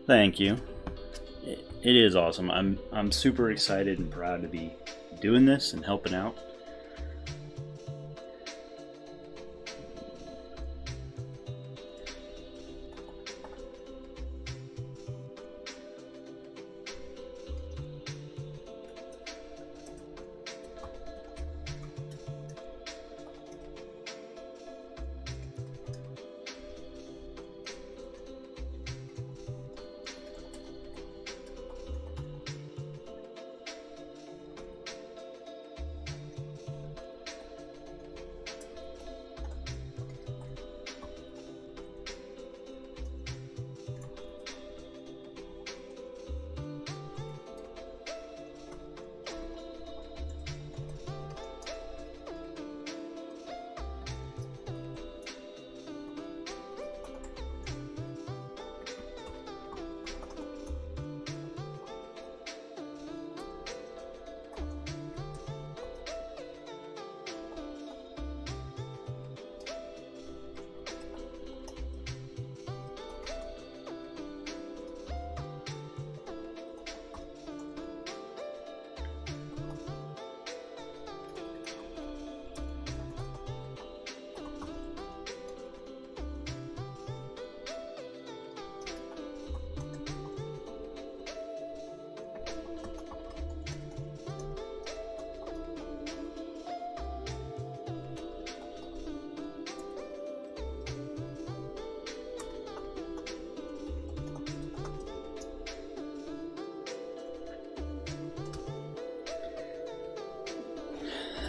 Thank you. It is awesome. I'm super excited and proud to be doing this and helping out.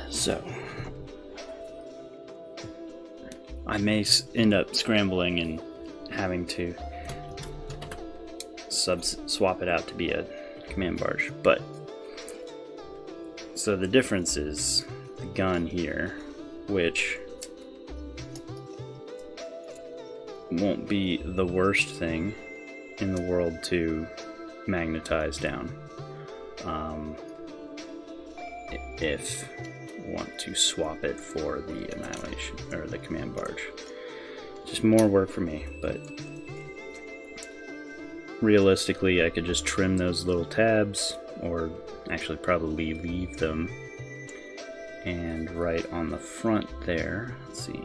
So, I may end up scrambling and having to swap it out to be a command barge, but so the difference is the gun here, which won't be the worst thing in the world to magnetize down if want to swap it for the Annihilation or the command barge. Just more work for me, but realistically I could just trim those little tabs, or actually probably leave them, and right on the front there, let's see,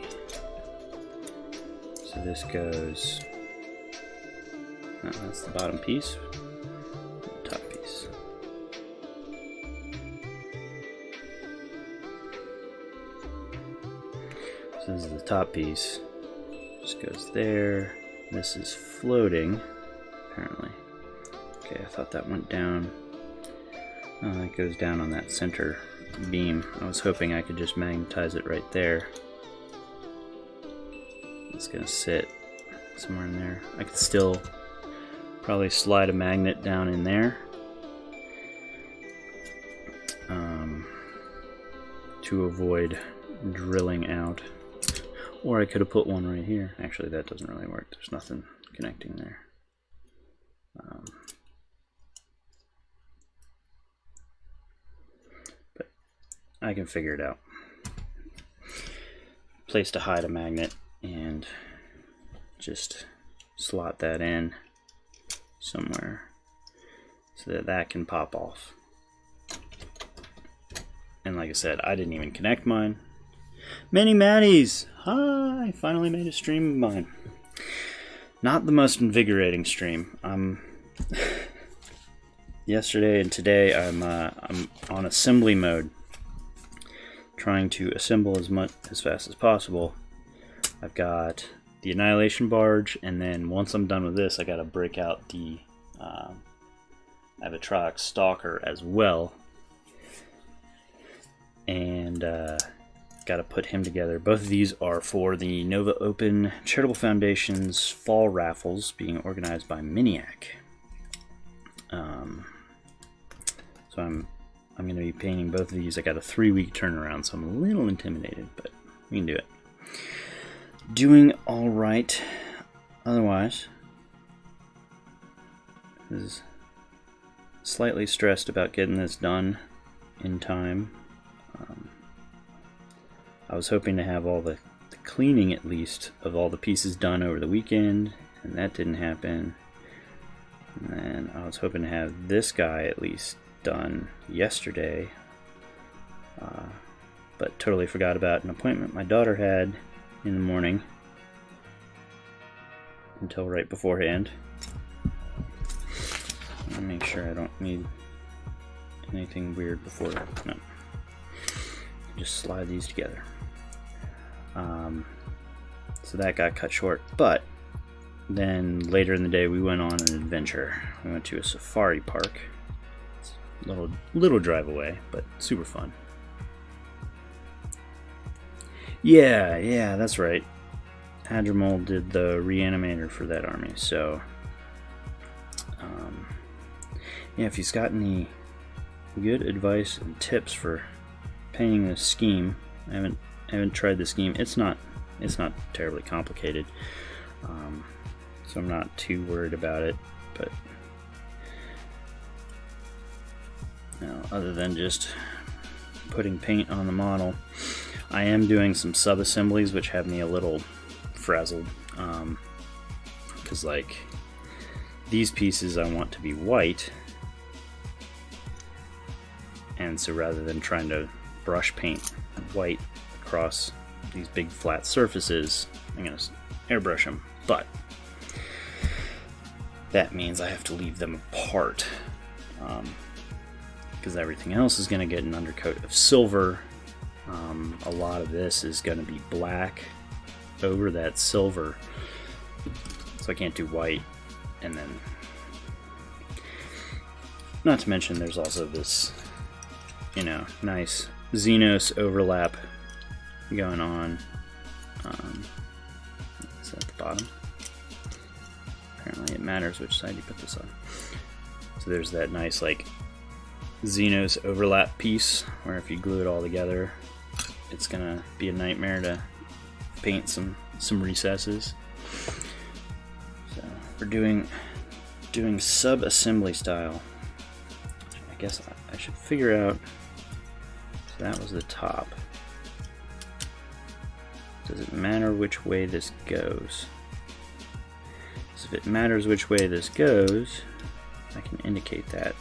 so this goes, no, that's the bottom piece, top piece. So this is the top piece, just goes there. This is floating, apparently. Okay, I thought that went down. Oh, it goes down on that center beam. I was hoping I could just magnetize it right there. It's gonna sit somewhere in there. I could still probably slide a magnet down in there to avoid drilling out. Or I could have put one right here. Actually, that doesn't really work. There's nothing connecting there. But I can figure it out. Place to hide a magnet and just slot that in somewhere so that that can pop off. And like I said, I didn't even connect mine. Many Maddies! Hi! I finally made a stream of mine. Not the most invigorating stream. Yesterday and today I'm on assembly mode, trying to assemble as fast as possible. I've got the Annihilation Barge, and then once I'm done with this, I gotta break out the I have a Triarch Stalker as well, and gotta put him together. Both of these are for the Nova Open Charitable Foundation's fall raffles being organized by Miniac. So I'm going to be painting both of these. I got a 3-week turnaround, so I'm a little intimidated, but we can do it. Doing all right. Otherwise, is slightly stressed about getting this done in time. I was hoping to have all the cleaning, at least, of all the pieces done over the weekend, and that didn't happen. And then I was hoping to have this guy at least done yesterday, but totally forgot about an appointment my daughter had in the morning until right beforehand. Let me make sure I don't need anything weird before. No, just slide these together. So that got cut short, but then later in the day we went on an adventure. We went to a safari park. It's a little drive away, but super fun. Yeah, that's right. Hadrimal did the reanimator for that army, so yeah, if he's got any good advice and tips for painting this scheme, I haven't tried the scheme. It's not terribly complicated, so I'm not too worried about it. But no, other than just putting paint on the model, I am doing some sub-assemblies which have me a little frazzled, because like these pieces I want to be white, and so rather than trying to brush paint white across these big flat surfaces, I'm going to airbrush them, but that means I have to leave them apart, because everything else is going to get an undercoat of silver. A lot of this is going to be black over that silver, so I can't do white. And then, not to mention, there's also this, nice Xenos overlap going on. Is that the bottom? Apparently it matters which side you put this on. So there's that nice like Xenos overlap piece where if you glue it all together, it's gonna be a nightmare to paint some recesses. So we're doing sub-assembly style. I guess I should figure out. So that was the top. Does it matter which way this goes? So if it matters which way this goes, I can indicate that.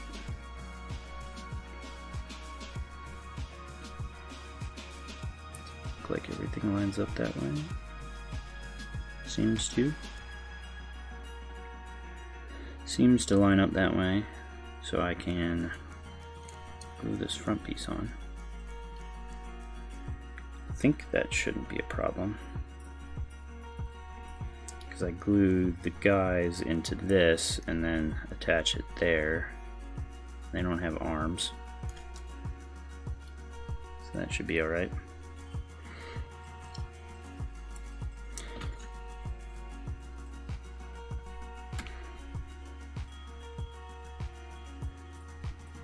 Look like everything lines up that way. Seems to line up that way, so I can glue this front piece on. I think that shouldn't be a problem, because I glued the guys into this and then attach it there. They don't have arms, so that should be alright.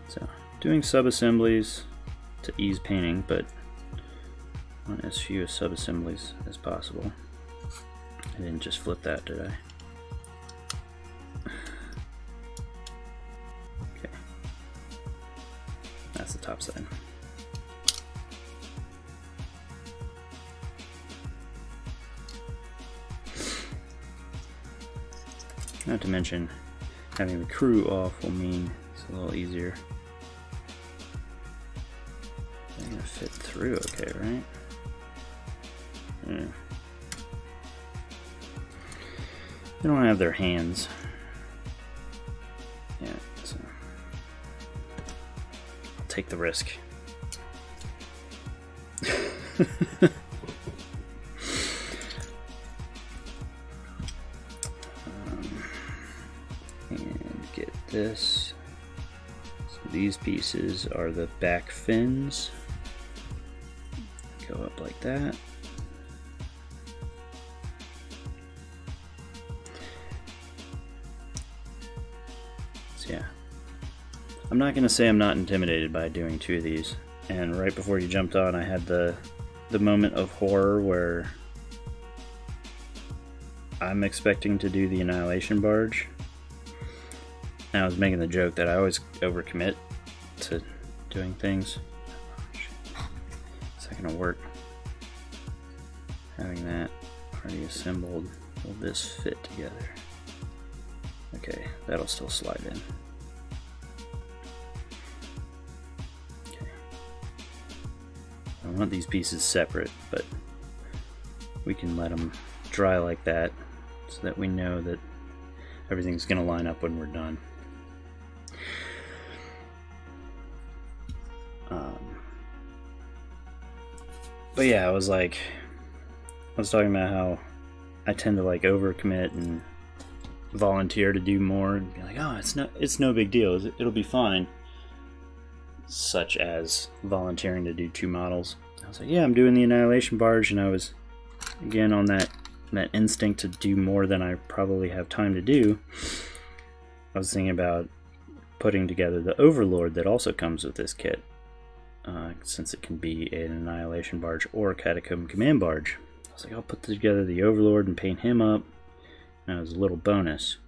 So, doing sub-assemblies to ease painting, but I want as few sub-assemblies as possible. I didn't just flip that, did I? Okay. That's the top side. Not to mention, having the crew off will mean it's a little easier. They're gonna fit through okay, right? Yeah. They don't have their hands. Yeah, so I'll take the risk. And get this. So these pieces are the back fins. Go up like that. Yeah, I'm not gonna say I'm not intimidated by doing two of these. And right before you jumped on, I had the moment of horror where I'm expecting to do the Annihilation Barge, And I was making the joke that I always overcommit to doing things. Is that gonna work? Having that already assembled, will this fit together? Okay, that'll still slide in. Okay. I want these pieces separate, but we can let them dry like that so that we know that everything's going to line up when we're done. But yeah, I was talking about how I tend to like overcommit and volunteer to do more and be like, oh, it's no big deal, it'll be fine. Such as volunteering to do 2 models. I was like, yeah, I'm doing the Annihilation Barge, and I was again on that instinct to do more than I probably have time to do. I was thinking about putting together the Overlord that also comes with this kit, since it can be an Annihilation Barge or a Catacomb Command Barge. I was like, I'll put together the Overlord and paint him up. And as a little bonus,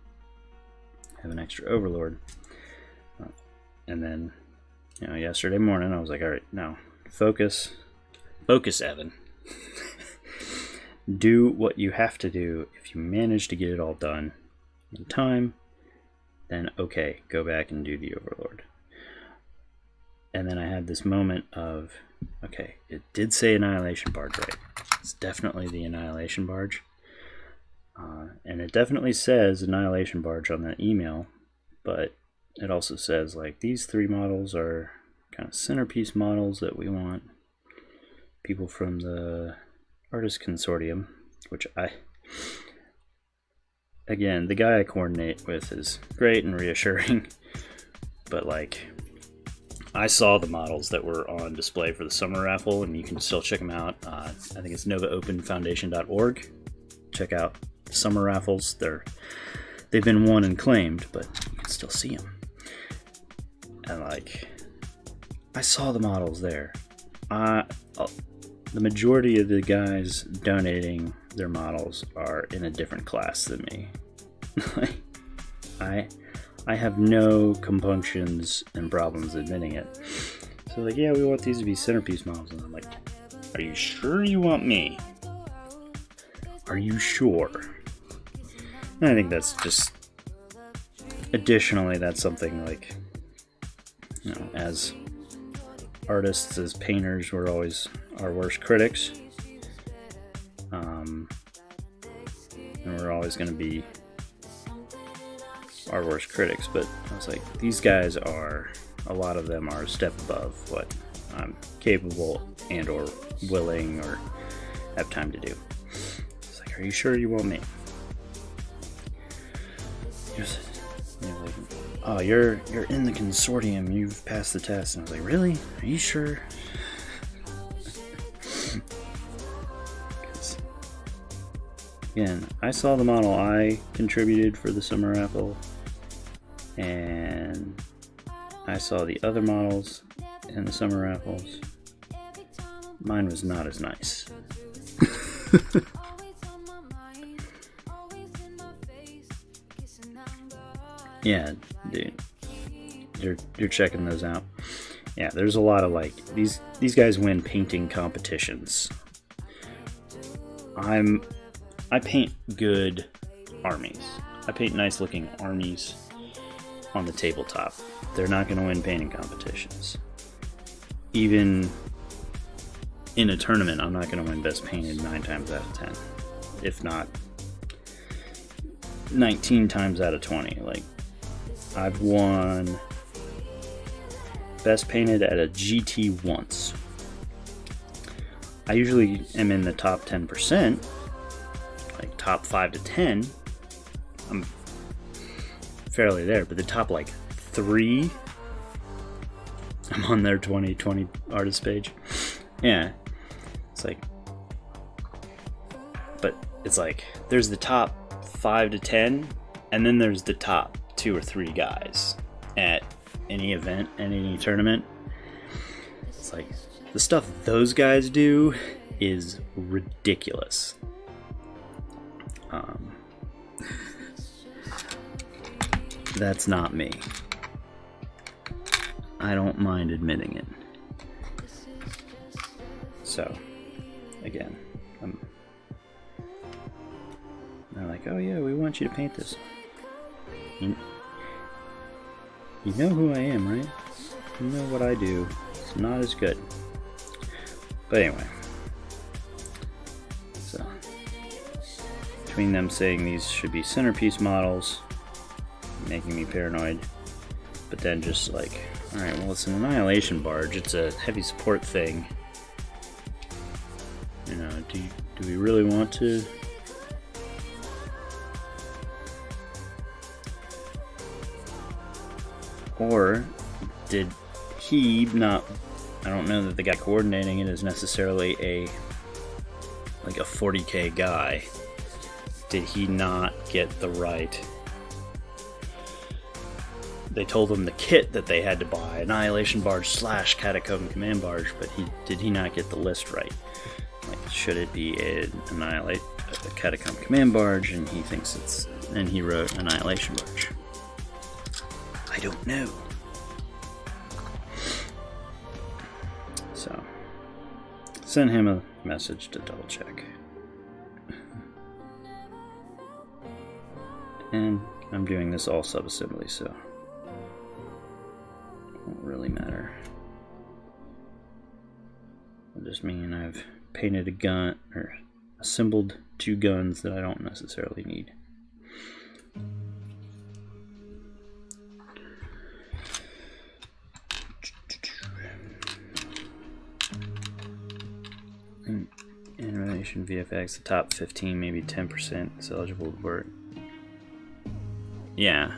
have an extra Overlord. And then, yesterday morning I was like, all right, now focus, Evan. Do what you have to do. If you manage to get it all done in time, then okay, go back and do the Overlord. And then I had this moment of, okay, it did say Annihilation Barge, right? It's definitely the Annihilation Barge. And it definitely says Annihilation Barge on that email, but it also says like these 3 models are kind of centerpiece models that we want people from the Artist Consortium, which again, the guy I coordinate with is great and reassuring, but like, I saw the models that were on display for the summer raffle, and you can still check them out. I think it's novaopenfoundation.org. Check out summer raffles. They've been won and claimed, but you can still see them. And like, I saw the models there. The majority of the guys donating their models are in a different class than me. I have no compunctions and problems admitting it. So like, yeah, we want these to be centerpiece models, and I'm like, are you sure you want me? Are you sure? And I think that's just, additionally, that's something like, as artists, as painters, we're always our worst critics. And we're always going to be our worst critics, but I was like, these guys are, a lot of them are a step above what I'm capable and or willing or have time to do. It's like, are you sure you want me? Like, oh, you're in the consortium, you've passed the test. And I was like, really? Are you sure? Again, I saw the model I contributed for the summer raffle, and I saw the other models in the summer raffles. Mine was not as nice. Yeah, dude, you're checking those out. Yeah, there's a lot of like, these guys win painting competitions. I paint good armies. I paint nice looking armies on the tabletop. They're not going to win painting competitions. Even in a tournament, I'm not going to win best painted 9 times out of 10. If not 19 times out of 20. Like, I've won best painted at a GT once. I usually am in the top 10%, like top 5 to 10. I'm fairly there, but the top like 3, I'm on their 2020 artist page. Yeah, it's like, but it's like there's the top 5 to 10, and then there's the top 2 or 3 guys at any event and any tournament. It's like the stuff those guys do is ridiculous. that's not me. I don't mind admitting it. So, again, they're like, oh yeah, we want you to paint this. You know who I am, right? You know what I do. It's not as good. But anyway. So, between them saying these should be centerpiece models, making me paranoid, but then just like, alright, well, it's an Annihilation Barge. It's a heavy support thing. You know, do we really want to? Or did he not? I don't know that the guy coordinating it is necessarily a 40K guy. Did he not get the right? They told him the kit that they had to buy, Annihilation Barge / Catacomb Command Barge, but did he not get the list right? Like, should it be a Catacomb Command Barge, and he thinks and he wrote Annihilation Barge. I don't know. So, send him a message to double check. And I'm doing this all subassembly, so it won't really matter. It'll just mean I've painted a gun, or assembled 2 guns that I don't necessarily need. Animation VFX, the top 15, maybe 10% is eligible to work. Yeah,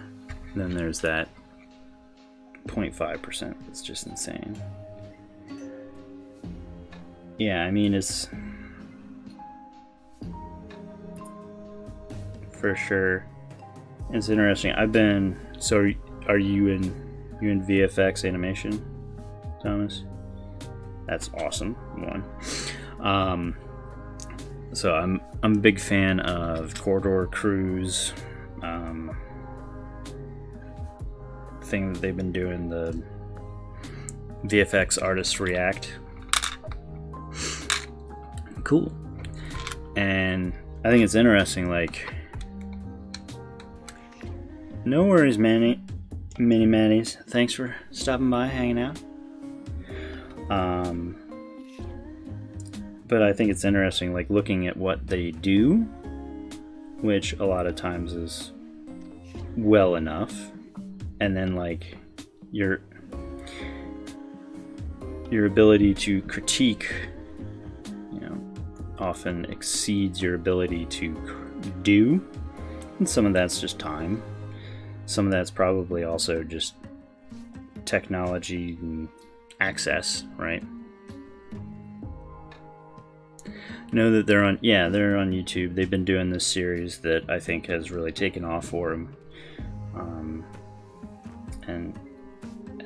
then there's that 0.5% that's just insane. Yeah, I mean, it's for sure. It's interesting. So are you in VFX animation, Thomas? That's awesome. One. So I'm a big fan of Corridor Cruise thing that they've been doing, the VFX Artist React. Cool. And I think it's interesting, like, no worries, Mini Mannies. Thanks for stopping by, hanging out. But I think it's interesting, like, looking at what they do, which a lot of times is well enough, and then like your ability to critique, you know, often exceeds your ability to do, and some of that's just time. Some of that's probably also just technology and access, right? Know that they're on YouTube. They've been doing this series that I think has really taken off for them, and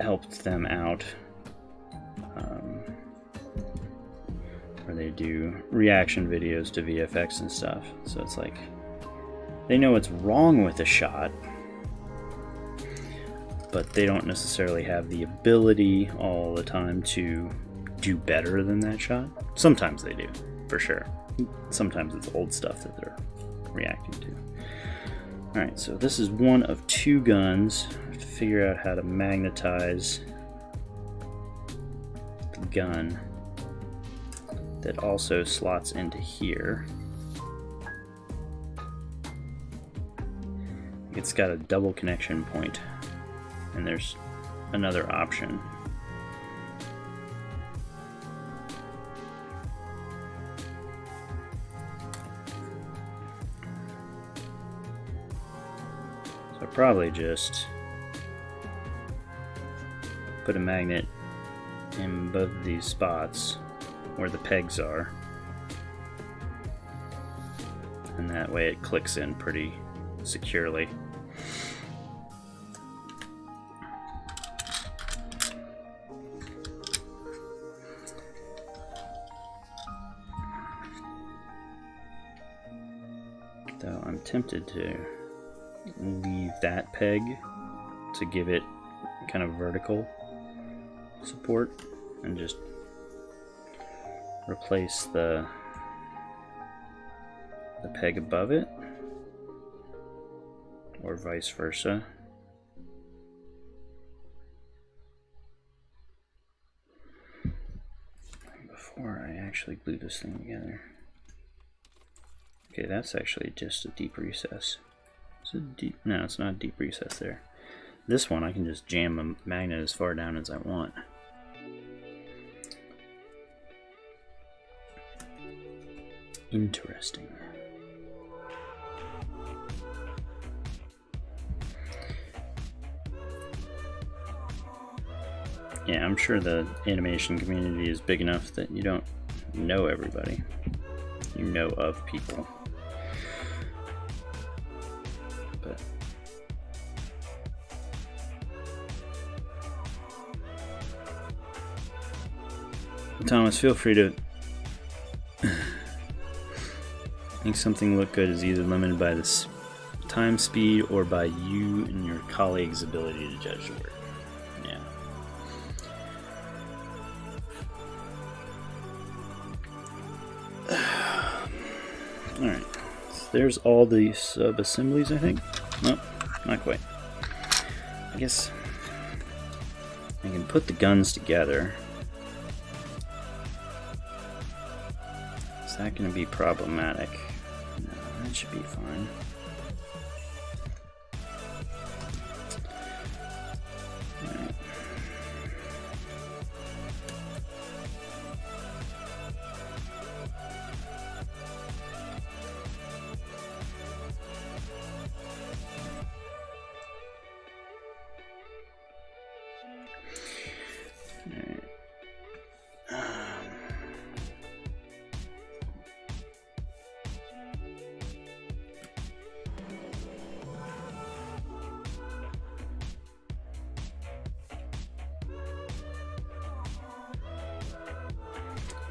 helped them out, where they do reaction videos to VFX and stuff. So it's like they know what's wrong with a shot, but they don't necessarily have the ability all the time to do better than that shot. Sometimes they do, for sure. Sometimes it's old stuff that they're reacting to. Alright, so this is one of 2 guns. I have to figure out how to magnetize the gun that also slots into here. It's got a double connection point, and there's another option. So I probably just put a magnet in both of these spots where the pegs are, and that way it clicks in pretty securely. Though I'm tempted to leave that peg to give it kind of vertical support, and just replace the peg above it, or vice versa. Before I actually glue this thing together. Okay, that's actually just a deep recess. Is it deep? No, it's not a deep recess there. This one I can just jam a magnet as far down as I want. Interesting. Yeah, I'm sure the animation community is big enough that you don't know everybody. You know of people. But Thomas, feel free to make something look good is either limited by the time, speed, or by you and your colleagues' ability to judge the work. Yeah. Alright, so there's all the sub-assemblies, I think. Nope, not quite. I guess I can put the guns together. Is that going to be problematic? No, that should be fine. Alright.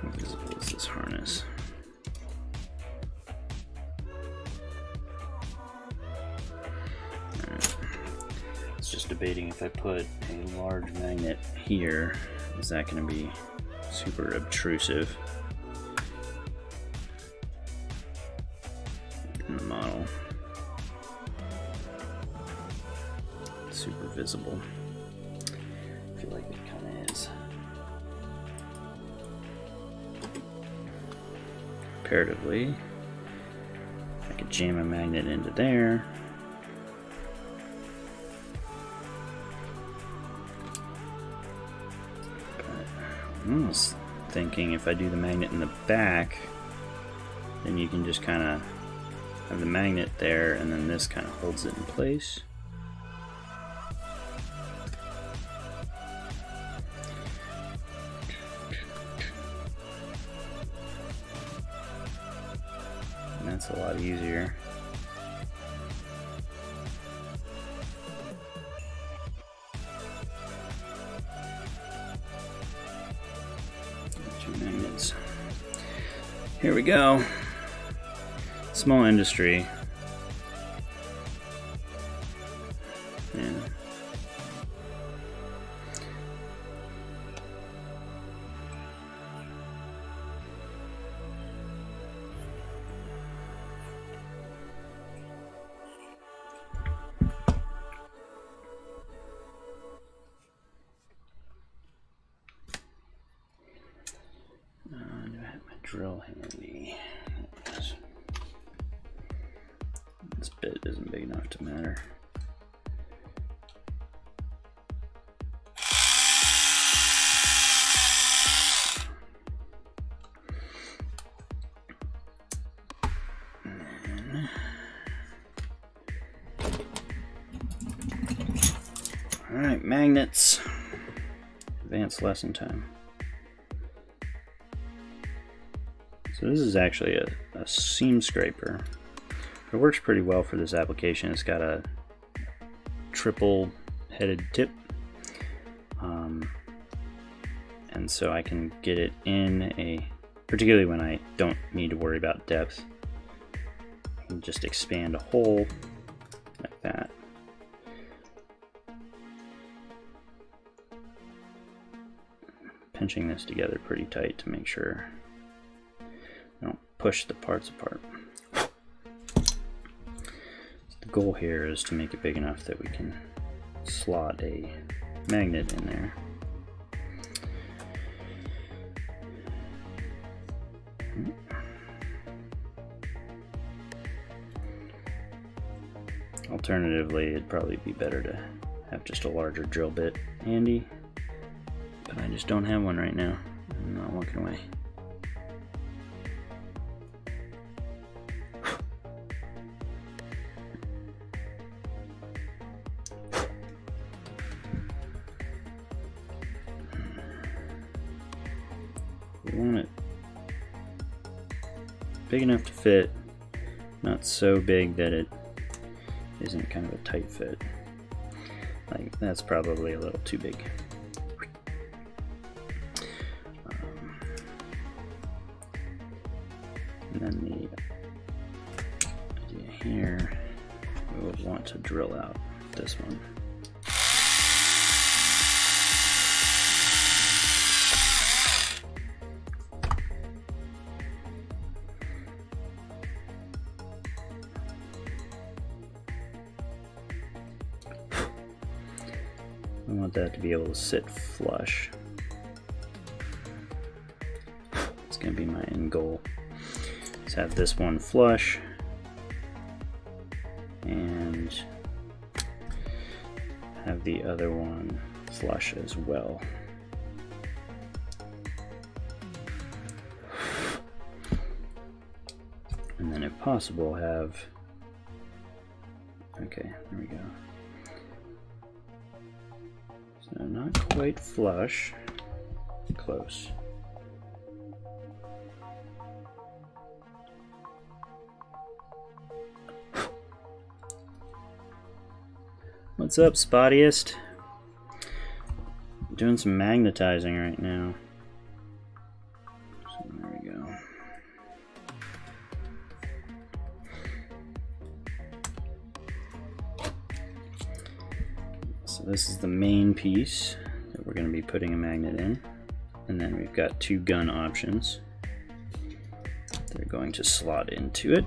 How visible is this harness? Alright. It's just debating if I put a large magnet here, is that going to be super obtrusive in the model? Super visible. I feel like it kind of is. Comparatively, I could jam a magnet into there. But I was thinking if I do the magnet in the back, then you can just kind of have the magnet there, and then this kind of holds it in place. That's a lot easier. Two magnets. Here we go. Small industry. Yeah. Do I have my drill handy? Yes. This bit isn't big enough to matter. Alright, magnets. Advanced lesson time. So this is actually a seam scraper. It works pretty well for this application. It's got a triple headed tip. And so I can get it in a, particularly when I don't need to worry about depth, I can just expand a hole like that. pinching this together pretty tight to make sure I don't push the parts apart. The goal here is to make it big enough that we can slot a magnet in there. Alternatively, it'd probably be better to have just a larger drill bit handy, but I just don't have one right now. I'm not walking away. We want it big enough to fit, not so big that it isn't kind of a tight fit. Like, that's probably a little too big. And then the idea here, we would want to drill out this one. I want that to be able to sit flush. It's going to be my end goal. Let's have this one flush and have the other one flush as well. And then if possible have, okay, there we go. So not quite flush, close. What's up, Spottiest? Doing some magnetizing right now. So there we go. So this is the main piece that we're going to be putting a magnet in. And then we've got two gun options. They're going to slot into it.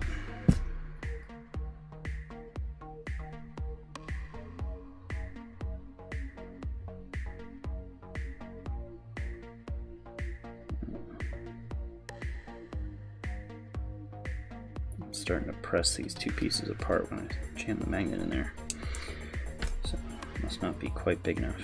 I'm starting to press these two pieces apart when I jam the magnet in there. So it must not be quite big enough.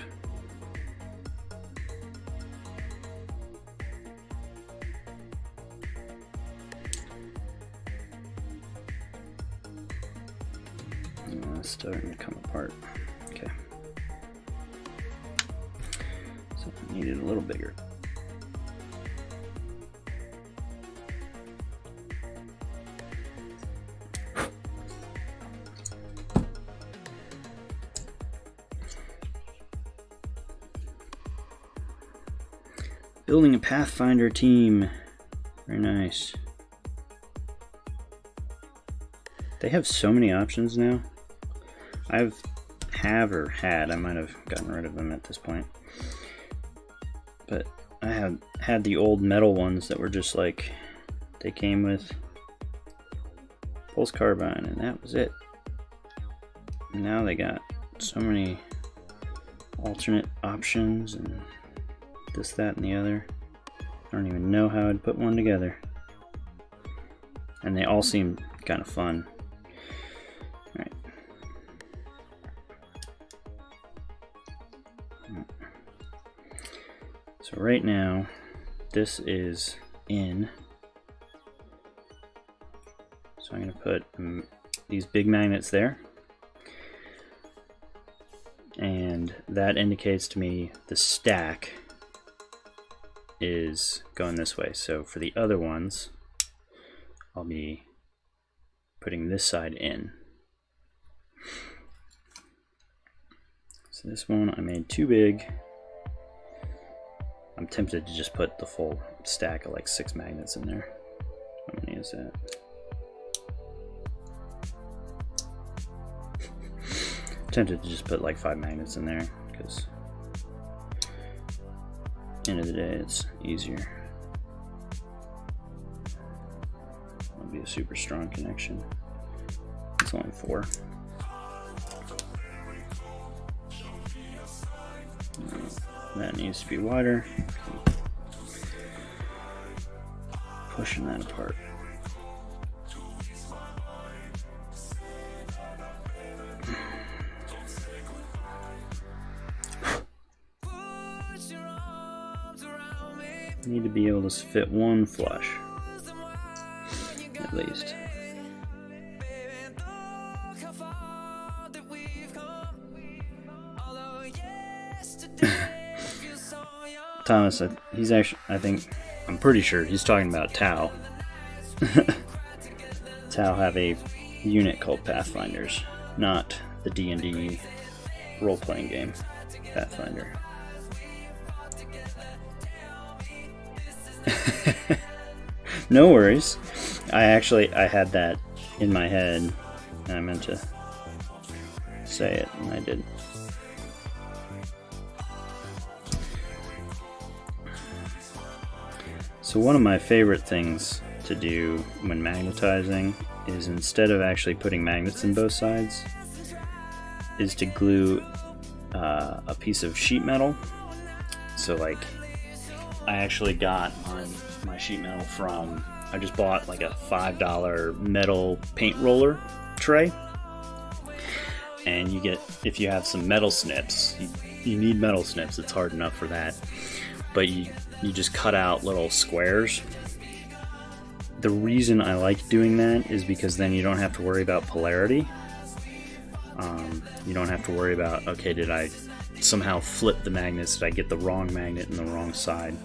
It's starting to come apart. Okay. So I need it a little bigger. Building a Pathfinder team. Very nice. They have so many options now. I might have gotten rid of them at this point. But I have had the old metal ones that were just like, they came with pulse carbine and that was it. And now they got so many alternate options and this, that, and the other. I don't even know how I'd put one together. And they all seem kind of fun. Alright. So right now, this is in. So I'm going to put these big magnets there. And that indicates to me the stack is going this way. So for the other ones, I'll be putting this side in. So this one I made too big. I'm tempted to just put the full stack of like 6 magnets in there. How many is that? Tempted to just put like 5 magnets in there because end of the day, it's easier. It'll be a super strong connection. It's only 4. That needs to be wider. Pushing that apart. Need to be able to fit one flush, at least. Thomas, he's actually, I'm pretty sure he's talking about Tau. Tau have a unit called Pathfinders, not the D&D role-playing game Pathfinder. No worries. I had that in my head, and I meant to say it, and I didn't. So one of my favorite things to do when magnetizing is, instead of actually putting magnets in both sides, is to glue a piece of sheet metal. So like, I actually got my sheet metal from, I just bought like a $5 metal paint roller tray, and you get, if you have some metal snips, you need metal snips, it's hard enough for that, but you just cut out little squares. The reason I like doing that is because then you don't have to worry about polarity. You don't have to worry about, okay, did I somehow flip the magnets? Did I get the wrong magnet in the wrong side?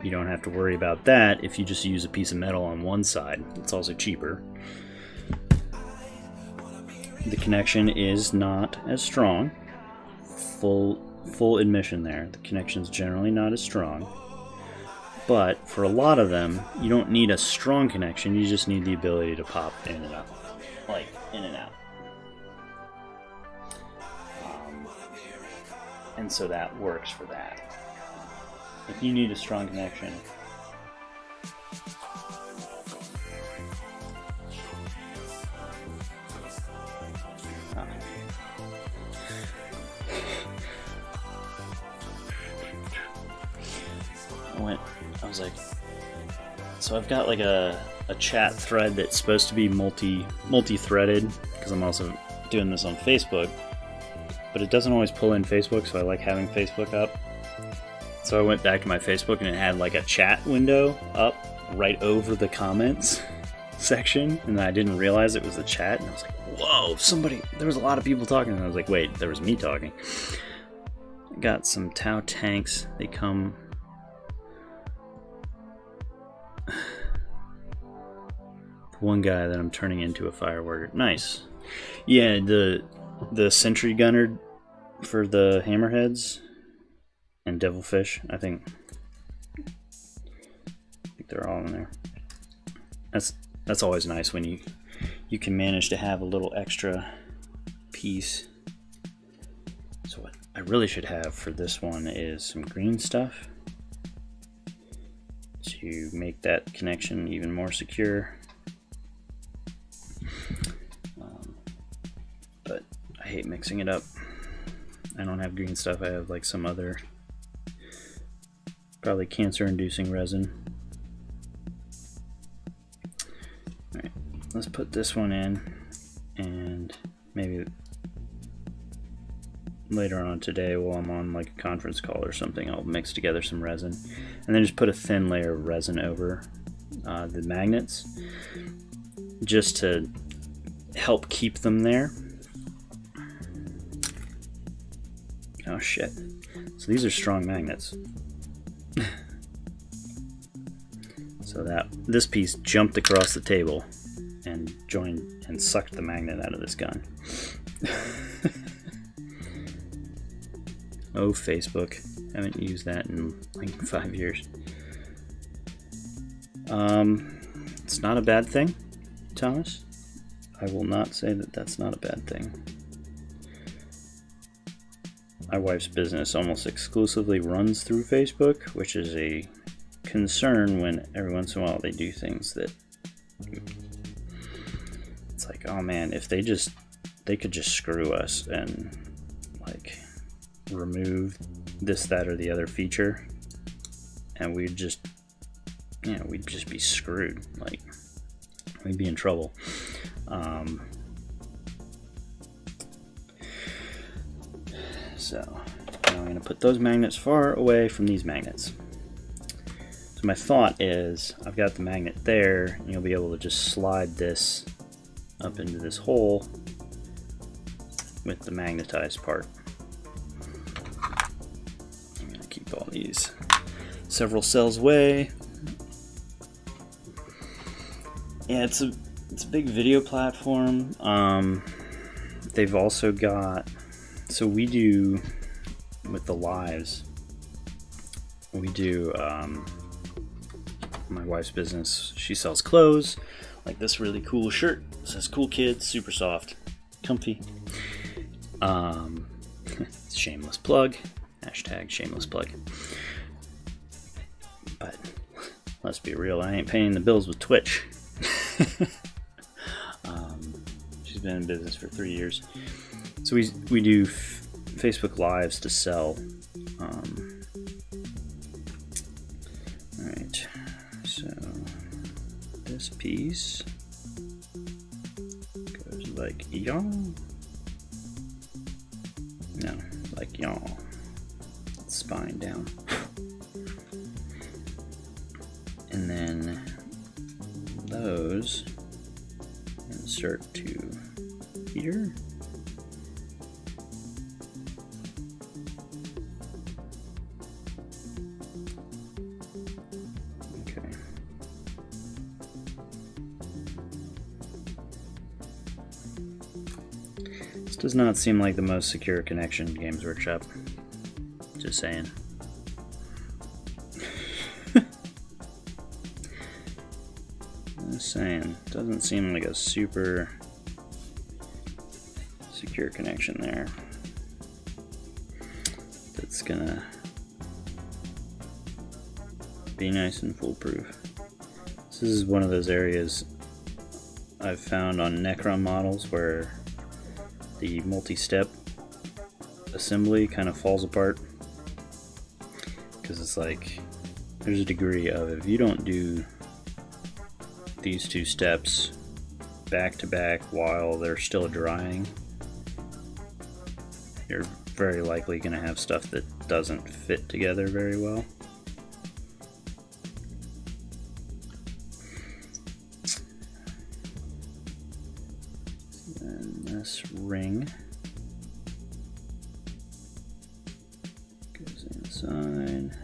You don't have to worry about that if you just use a piece of metal on one side. It's also cheaper. The connection is not as strong. Full admission there. The connection is generally not as strong. But for a lot of them, you don't need a strong connection. You just need the ability to pop in and out, like in and out. And so that works for that. If you need a strong connection, I was like, so I've got like a chat thread that's supposed to be multi-threaded, because I'm also doing this on Facebook, but it doesn't always pull in Facebook, so I like having Facebook up. So I went back to my Facebook, and it had like a chat window up right over the comments section, and I didn't realize it was the chat, and I was like, whoa, there was a lot of people talking, and I was like, wait, there was me talking. I got some Tau tanks. They come... one guy that I'm turning into a fireworker. Nice. Yeah, the sentry gunner for the hammerheads and devilfish, I think they're all in there. That's always nice when you can manage to have a little extra piece. So what I really should have for this one is some green stuff to make that connection even more secure. But I hate mixing it up. I don't have green stuff. I have like some other, probably cancer-inducing resin. Alright, let's put this one in, and maybe later on today, while I'm on like a conference call or something, I'll mix together some resin and then just put a thin layer of resin over the magnets, just to help keep them there. Oh shit. So these are strong magnets. So this piece jumped across the table and joined and sucked the magnet out of this gun. Oh, Facebook. Haven't used that in like 5 years. It's not a bad thing, Thomas. I will not say that that's not a bad thing. my wife's business almost exclusively runs through Facebook, which is a concern when every once in a while they do things that it's like, oh man, if they could just screw us and like remove this, that, or the other feature, and we'd just be screwed. Like, we'd be in trouble. So now I'm going to put those magnets far away from these magnets. So my thought is, I've got the magnet there, and you'll be able to just slide this up into this hole with the magnetized part. I'm going to keep all these several cells away. Yeah, it's a big video platform. They've also got, so we do with the lives, we do my wife's business. She sells clothes, like this really cool shirt. It says "Cool Kids," super soft, comfy. Shameless plug. Hashtag shameless plug. But let's be real, I ain't paying the bills with Twitch. She's been in business for 3 years. So we do Facebook Lives to sell. Alright, so this piece goes like y'all. No, like y'all. Spine down. And then those insert to here. Okay. This does not seem like the most secure connection, Games Workshop. Just saying. Just saying. Doesn't seem like a super secure connection there. That's gonna be nice and foolproof. This is one of those areas I've found on Necron models where the multi-step assembly kind of falls apart. Because it's like, there's a degree of, if you don't do these two steps back to back while they're still drying, you're very likely going to have stuff that doesn't fit together very well. And this ring goes inside.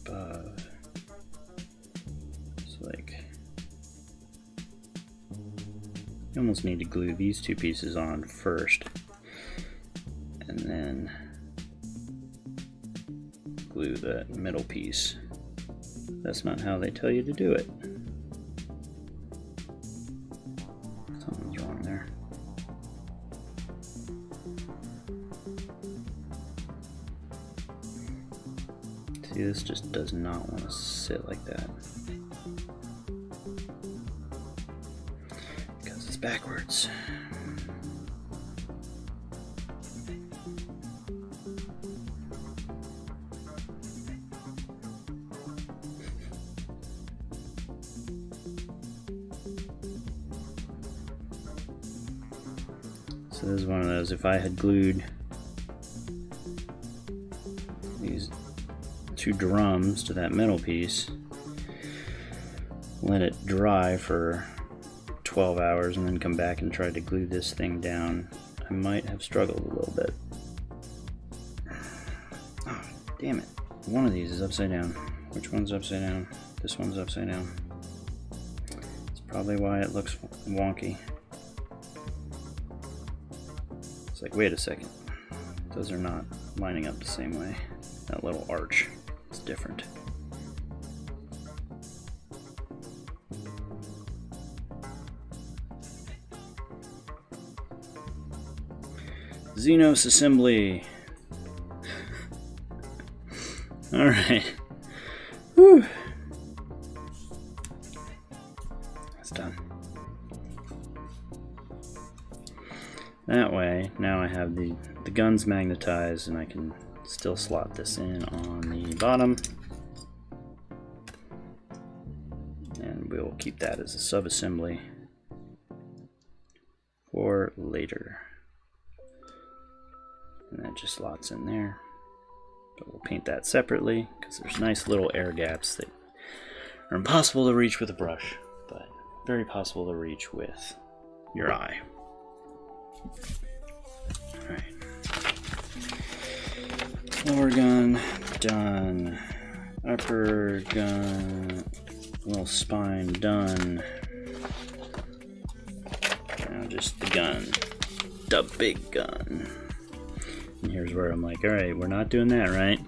Above. It's like, you almost need to glue these two pieces on first, and then glue the middle piece. That's not how they tell you to do it. Something's wrong there. See, this just does not want to sit like that. Because it's backwards. So this is one of those, if I had glued these two drums to that middle piece, let it dry for 12 hours and then come back and try to glue this thing down, I might have struggled a little bit. Oh, damn it. One of these is upside down. Which one's upside down? This one's upside down. That's probably why it looks wonky. It's like, wait a second. Those are not lining up the same way. That little arch is different. Xenos assembly. Alright. Whew. That's done. That way, now I have the guns magnetized and I can still slot this in on the bottom. And we'll keep that as a sub-assembly for later. And that just slots in there. But we'll paint that separately because there's nice little air gaps that are impossible to reach with a brush, but very possible to reach with your eye. Alright. Lower gun, done. Upper gun, little spine, done. Now just the gun. The big gun. And here's where I'm like, alright, we're not doing that, right?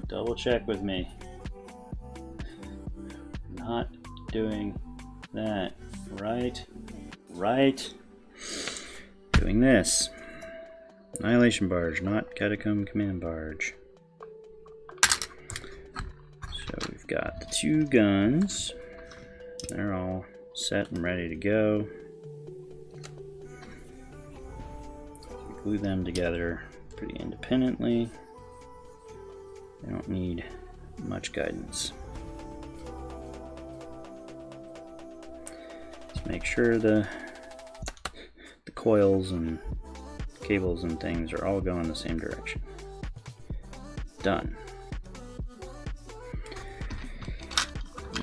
Double check with me. Not doing that, right? Right? Doing this. Annihilation Barge, not Catacomb Command Barge. So we've got the two guns. They're all set and ready to go. We glue them together pretty independently. They don't need much guidance. Let's make sure the coils and cables and things are all going the same direction. Done.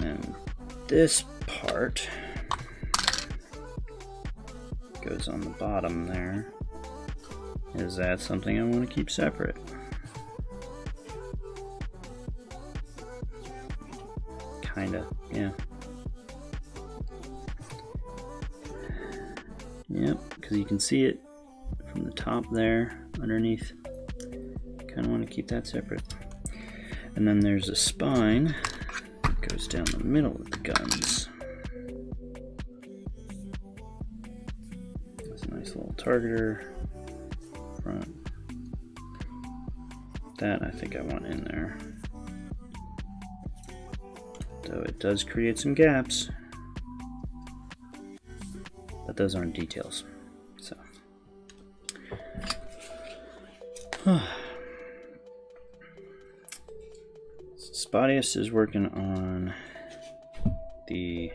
And this part goes on the bottom there. Is that something I want to keep separate? Kinda, yeah. Yep, because you can see it from the top there underneath. Kind of want to keep that separate. And then there's a spine that goes down the middle of the guns. That's a nice little targeter front. That I think I want in there. Though it does create some gaps. But those aren't details. So. Spottius is working on the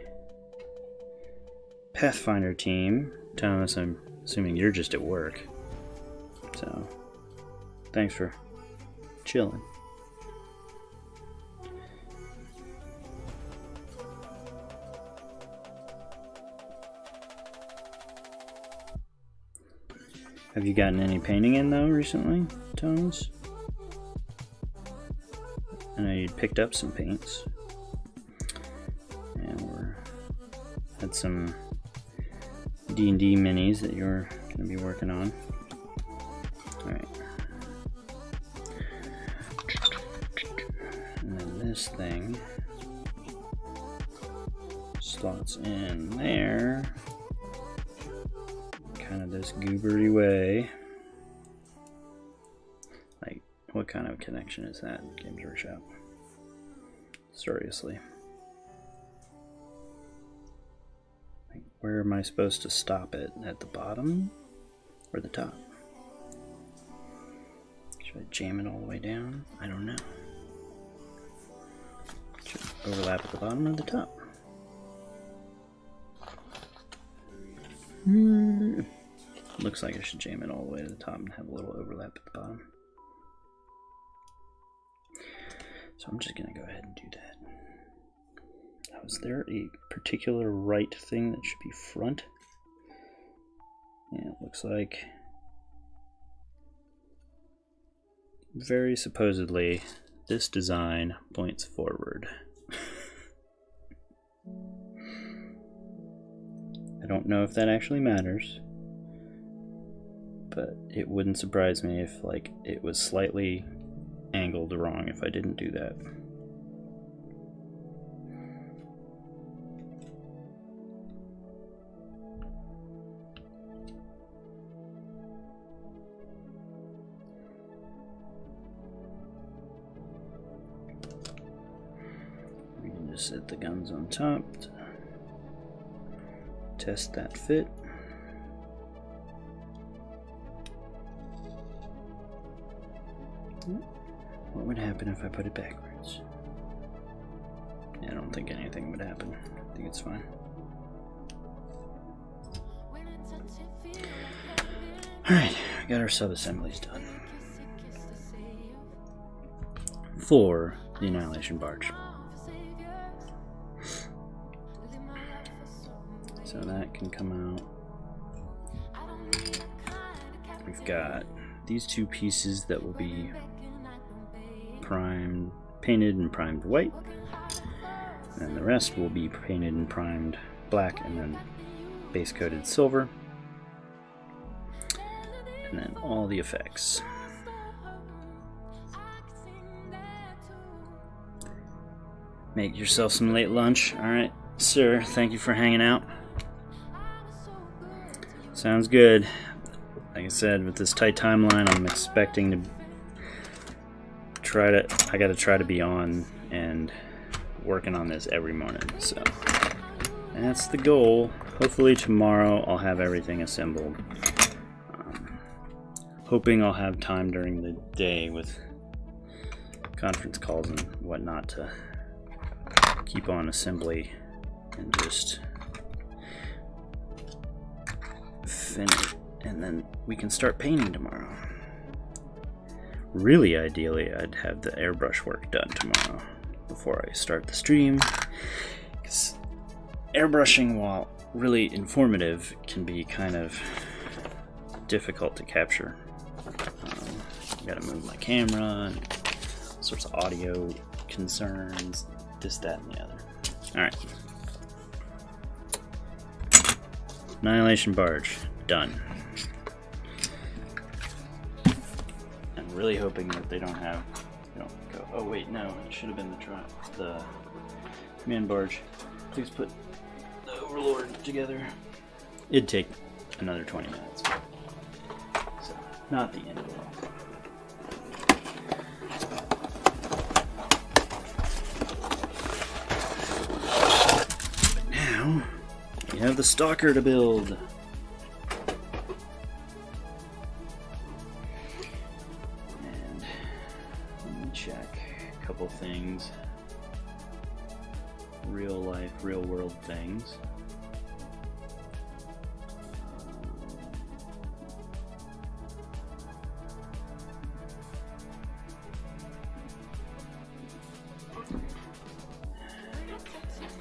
Pathfinder team. Thomas, I'm assuming you're just at work. So, thanks for chilling. Have you gotten any painting in though recently, Tones? I know you'd picked up some paints. And had some D&D minis that you're going to be working on. Alright. And then this thing slots in there. Kind of this goobery way. Like, what kind of connection is that, Games Workshop? Seriously. Like, where am I supposed to stop it? At the bottom or the top? Should I jam it all the way down? I don't know. Should it overlap at the bottom or the top? Looks like I should jam it all the way to the top and have a little overlap at the bottom. So I'm just going to go ahead and do that. Now, is there a particular right thing that should be front? Yeah, it looks like very supposedly this design points forward. I don't know if that actually matters. But it wouldn't surprise me if, like, it was slightly angled wrong if I didn't do that. Set the guns on top. Test that fit. What would happen if I put it backwards? I don't think anything would happen. I think it's fine. Alright, we got our sub-assemblies done. For the Annihilation Barge. So that can come out. We've got these two pieces that will be primed, painted and primed white. And the rest will be painted and primed black and then base coated silver. And then all the effects. Make yourself some late lunch. Alright, sir, thank you for hanging out. Sounds good. Like I said, with this tight timeline, I'm expecting to I gotta try to be on and working on this every morning, so that's the goal. Hopefully tomorrow I'll have everything assembled. Hoping I'll have time during the day with conference calls and whatnot to keep on assembly and just finish, and then we can start painting tomorrow. Really, ideally, I'd have the airbrush work done tomorrow before I start the stream, because airbrushing, while really informative, can be kind of difficult to capture. I gotta move my camera and all sorts of audio concerns, this, that, and the other. Alright. Annihilation Barge, done. I'm really hoping that they don't go, oh wait, no, it should have been the command barge. Please put the Overlord together. It'd take another 20 minutes. So, not the end of it all. We have the Stalker to build. And let me check a couple things. Real life, real world things.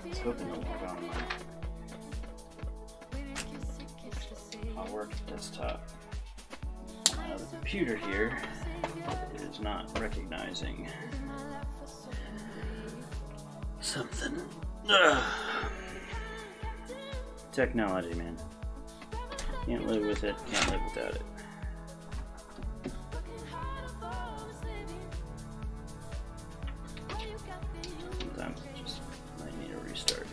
I was hoping to log on my work desktop. The computer here is not recognizing something. Ugh. Technology, man. Can't live with it, can't live without it. Sometimes it just might need a restart.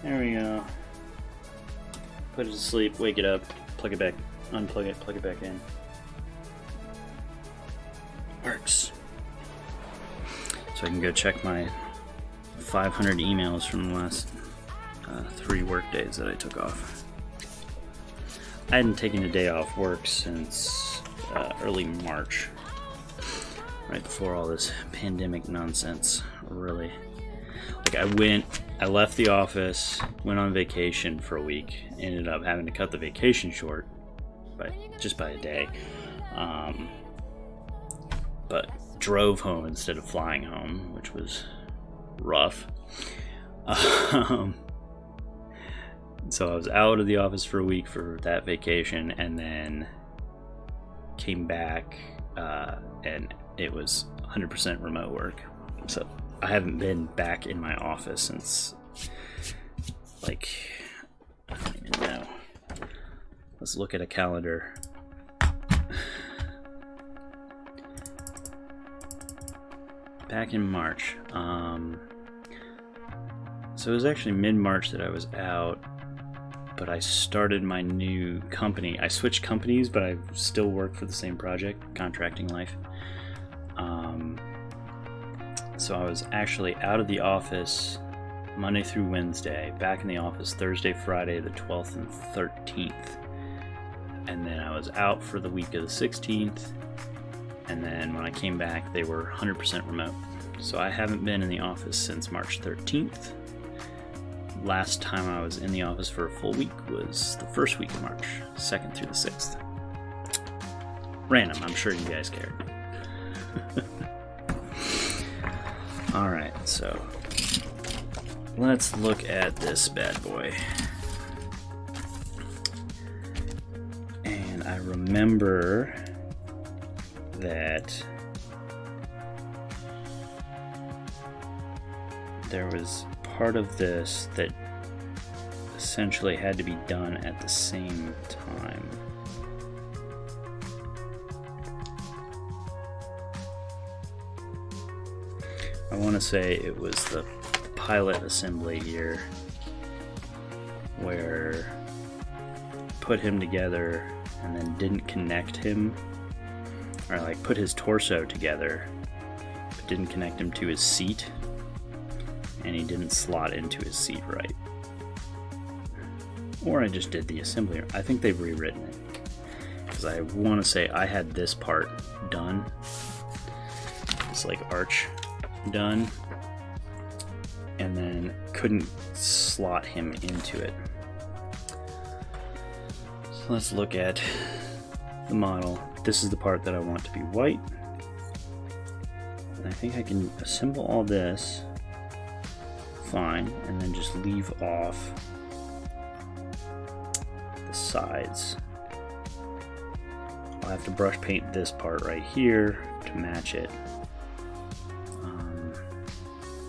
There we go. Put it to sleep, wake it up, plug it back, unplug it, plug it back in. Works. So I can go check my 500 emails from the last 3 work days that I took off. I hadn't taken a day off work since early March, right before all this pandemic nonsense, really. Like I left the office, went on vacation for a week, ended up having to cut the vacation short just by a day, but drove home instead of flying home, which was rough. So I was out of the office for a week for that vacation, and then came back and it was 100% remote work. So I haven't been back in my office since, like, I don't even know. Let's look at a calendar. Back in March. So it was actually mid-March that I was out. but I started my new company. I switched companies, but I still work for the same project, Contracting Life. So I was actually out of the office Monday through Wednesday, back in the office Thursday, Friday, the 12th and 13th. And then I was out for the week of the 16th. And then when I came back, they were 100% remote. So I haven't been in the office since March 13th. Last time I was in the office for a full week was the first week of March, 2nd through the 6th. Random, I'm sure you guys cared. Alright, so let's look at this bad boy. And I remember that there was part of this that essentially had to be done at the same time. I want to say it was the pilot assembly here where put him together and then didn't connect him, or like put his torso together but didn't connect him to his seat, and he didn't slot into his seat right. Or I just did the assembly. I think they've rewritten it, because I want to say I had this part done, this like arch done, and then couldn't slot him into it. So let's look at the model. This is the part that I want to be white, and I think I can assemble all this fine and then just leave off the sides. I'll have to brush paint this part right here to match it.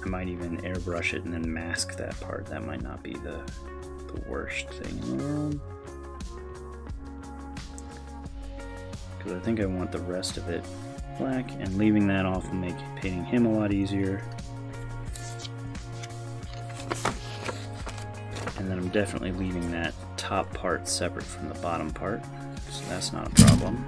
I might even airbrush it and then mask that part. That might not be the worst thing in the world, because I think I want the rest of it black, and leaving that off will make painting him a lot easier. And then I'm definitely leaving that top part separate from the bottom part, so that's not a problem.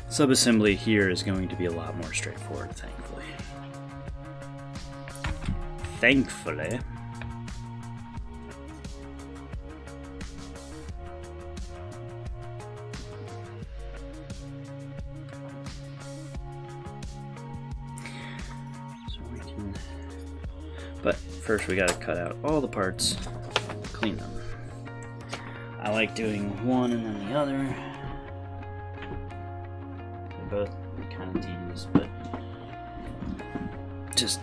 Subassembly here is going to be a lot more straightforward, thankfully. Thankfully. So we can... But first we gotta cut out all the parts, clean them. I like doing one and then the other. Both kind of tedious, but just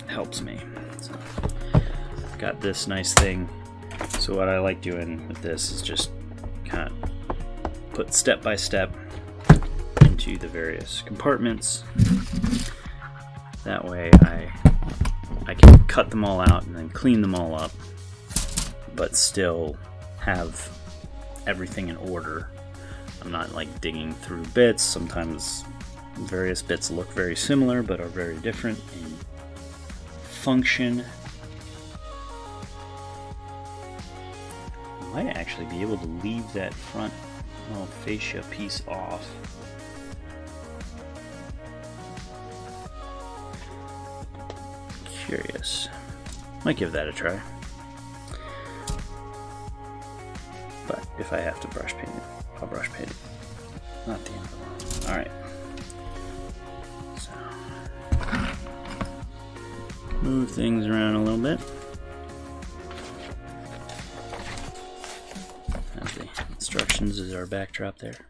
helps me. So, got this nice thing. So what I like doing with this is just kind of put step by step into the various compartments. That way I can cut them all out and then clean them all up, but still have everything in order. I'm not like digging through bits. Sometimes various bits look very similar but are very different in function. I might actually be able to leave that front little fascia piece off. Curious. Might give that a try. But if I have to brush paint it, I'll brush paint it. Not the end of the world. Alright. So, move things around a little bit. As the instructions is our backdrop there.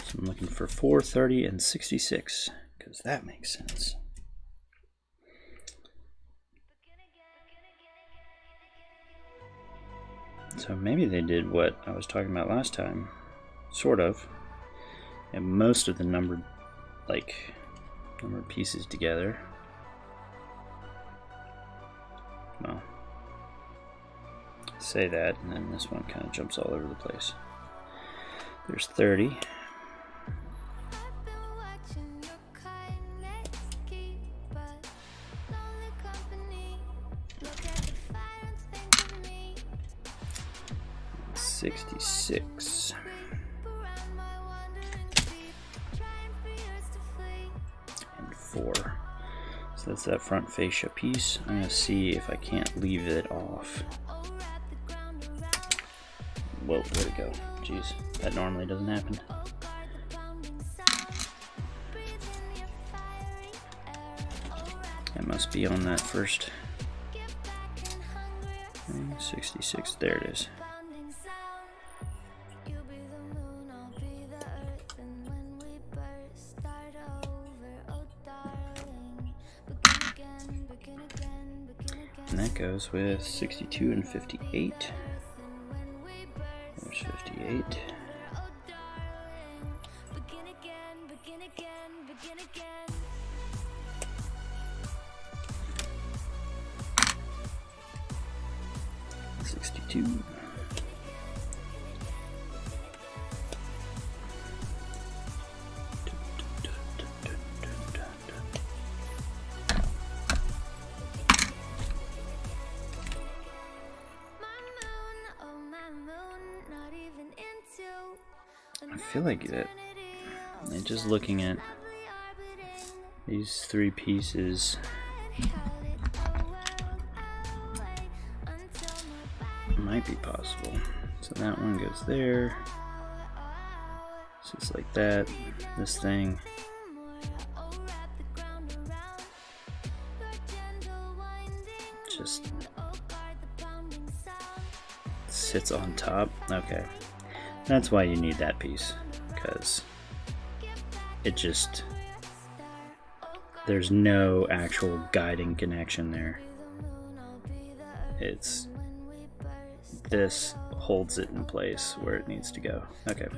So I'm looking for 4, 30, and 66, because that makes sense. So maybe they did what I was talking about last time, sort of, and most of the numbered pieces together. Well, I say that, and then this one kind of jumps all over the place. There's 30. 66. And 4. So that's that front fascia piece. I'm gonna see if I can't leave it off. Whoa, where'd it go? Jeez, that normally doesn't happen. That must be on that first 66. There it is. And that goes with 62 and 58. There's 58. I feel like that, just looking at these 3 pieces, might be possible. So that one goes there. It's just like that. This thing just sits on top. Okay. That's why you need that piece, because it just, there's no actual guiding connection there. It's, this holds it in place where it needs to go. Okay.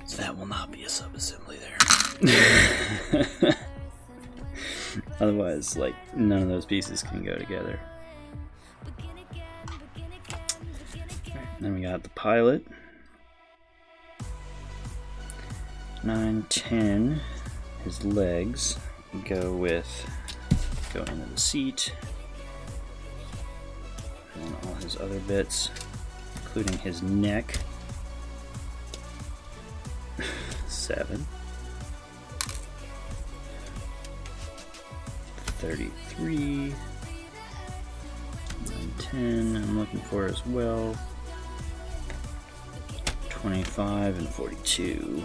So that will not be a sub-assembly there. Otherwise, like, none of those pieces can go together. Then we got the pilot. 9, 10, his legs go into the seat, and all his other bits, including his neck. 7, 33, 9, 10, I'm looking for as well. 25 and 42.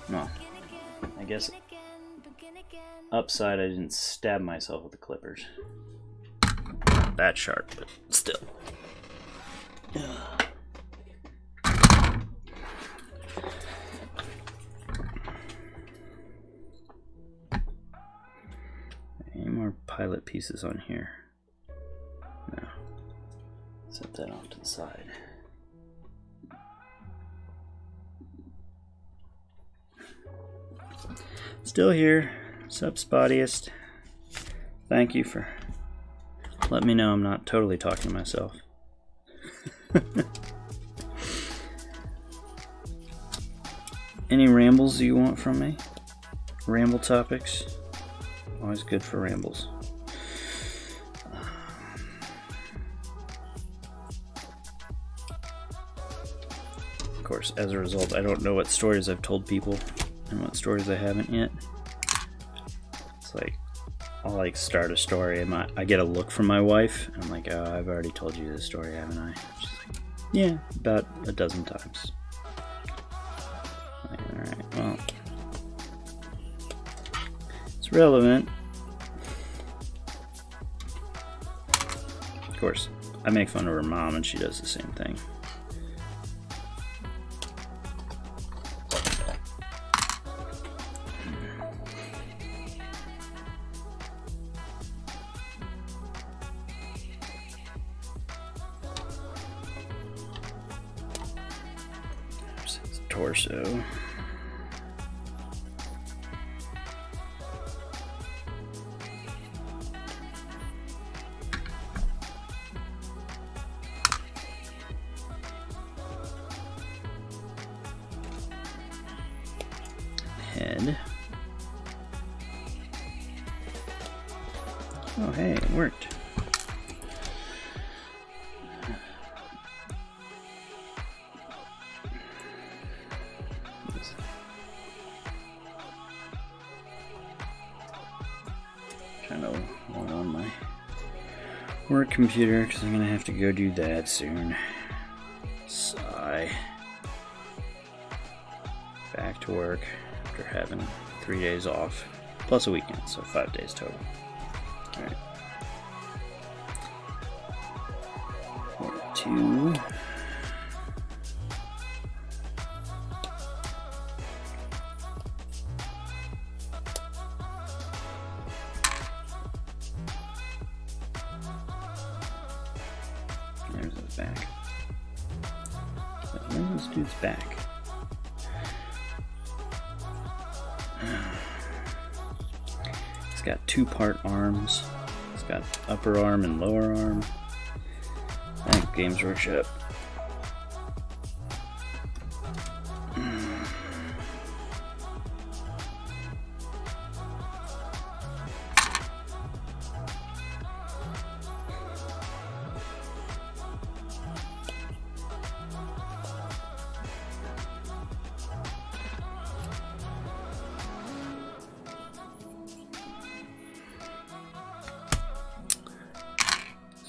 Well, I guess upside I didn't stab myself with the clippers. Not that sharp, but still. Any more pilot pieces on here? No. Set that off to the side. Still here, sup Spottiest. Thank you for letting me know I'm not totally talking to myself. Any rambles you want from me? Ramble topics? Always good for rambles. Of course, as a result, I don't know what stories I've told people and what stories I haven't yet. It's like, I'll like start a story and I get a look from my wife and I'm like, oh, I've already told you this story, haven't I? She's like, yeah, about a dozen times. Like, alright, well, it's relevant. Of course, I make fun of her mom and she does the same thing. Torso. Head. hey, it worked. Trying to log on my work computer because I'm gonna have to go do that soon. Sigh. Back to work after having 3 days off, plus a weekend, so 5 days total. Alright. 2. There's his back. Where's this dude's back? It's got 2-part arms. It's got upper arm and lower arm. Thank Games Workshop.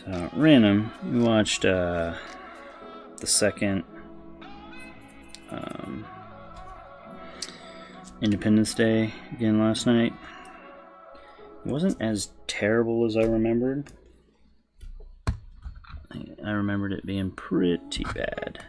So, random, we watched the second Independence Day again last night. It wasn't as terrible as I remembered. I remembered it being pretty bad.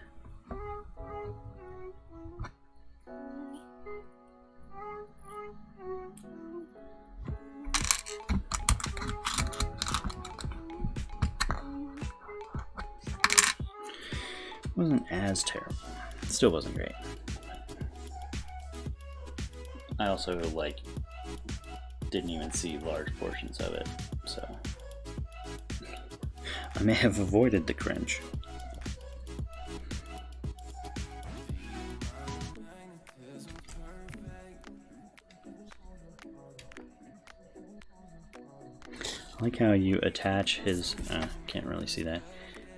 Wasn't as terrible. It still wasn't great. I also didn't even see large portions of it, so I may have avoided the cringe. I like how you attach his can't really see that.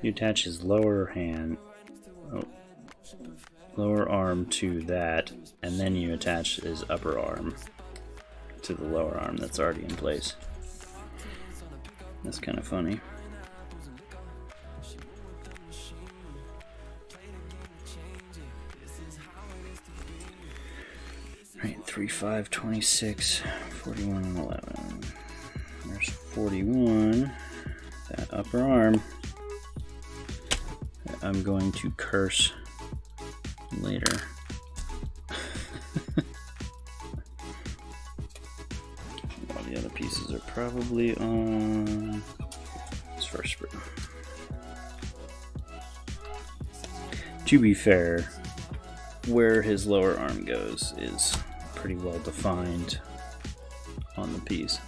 You attach his lower arm to that, and then you attach his upper arm to the lower arm that's already in place. That's kind of funny. Right, 3, 5, 26, 41, and 11. There's 41. That upper arm that I'm going to curse later. All the other pieces are probably on this first sprue. To be fair, where his lower arm goes is pretty well defined on the piece.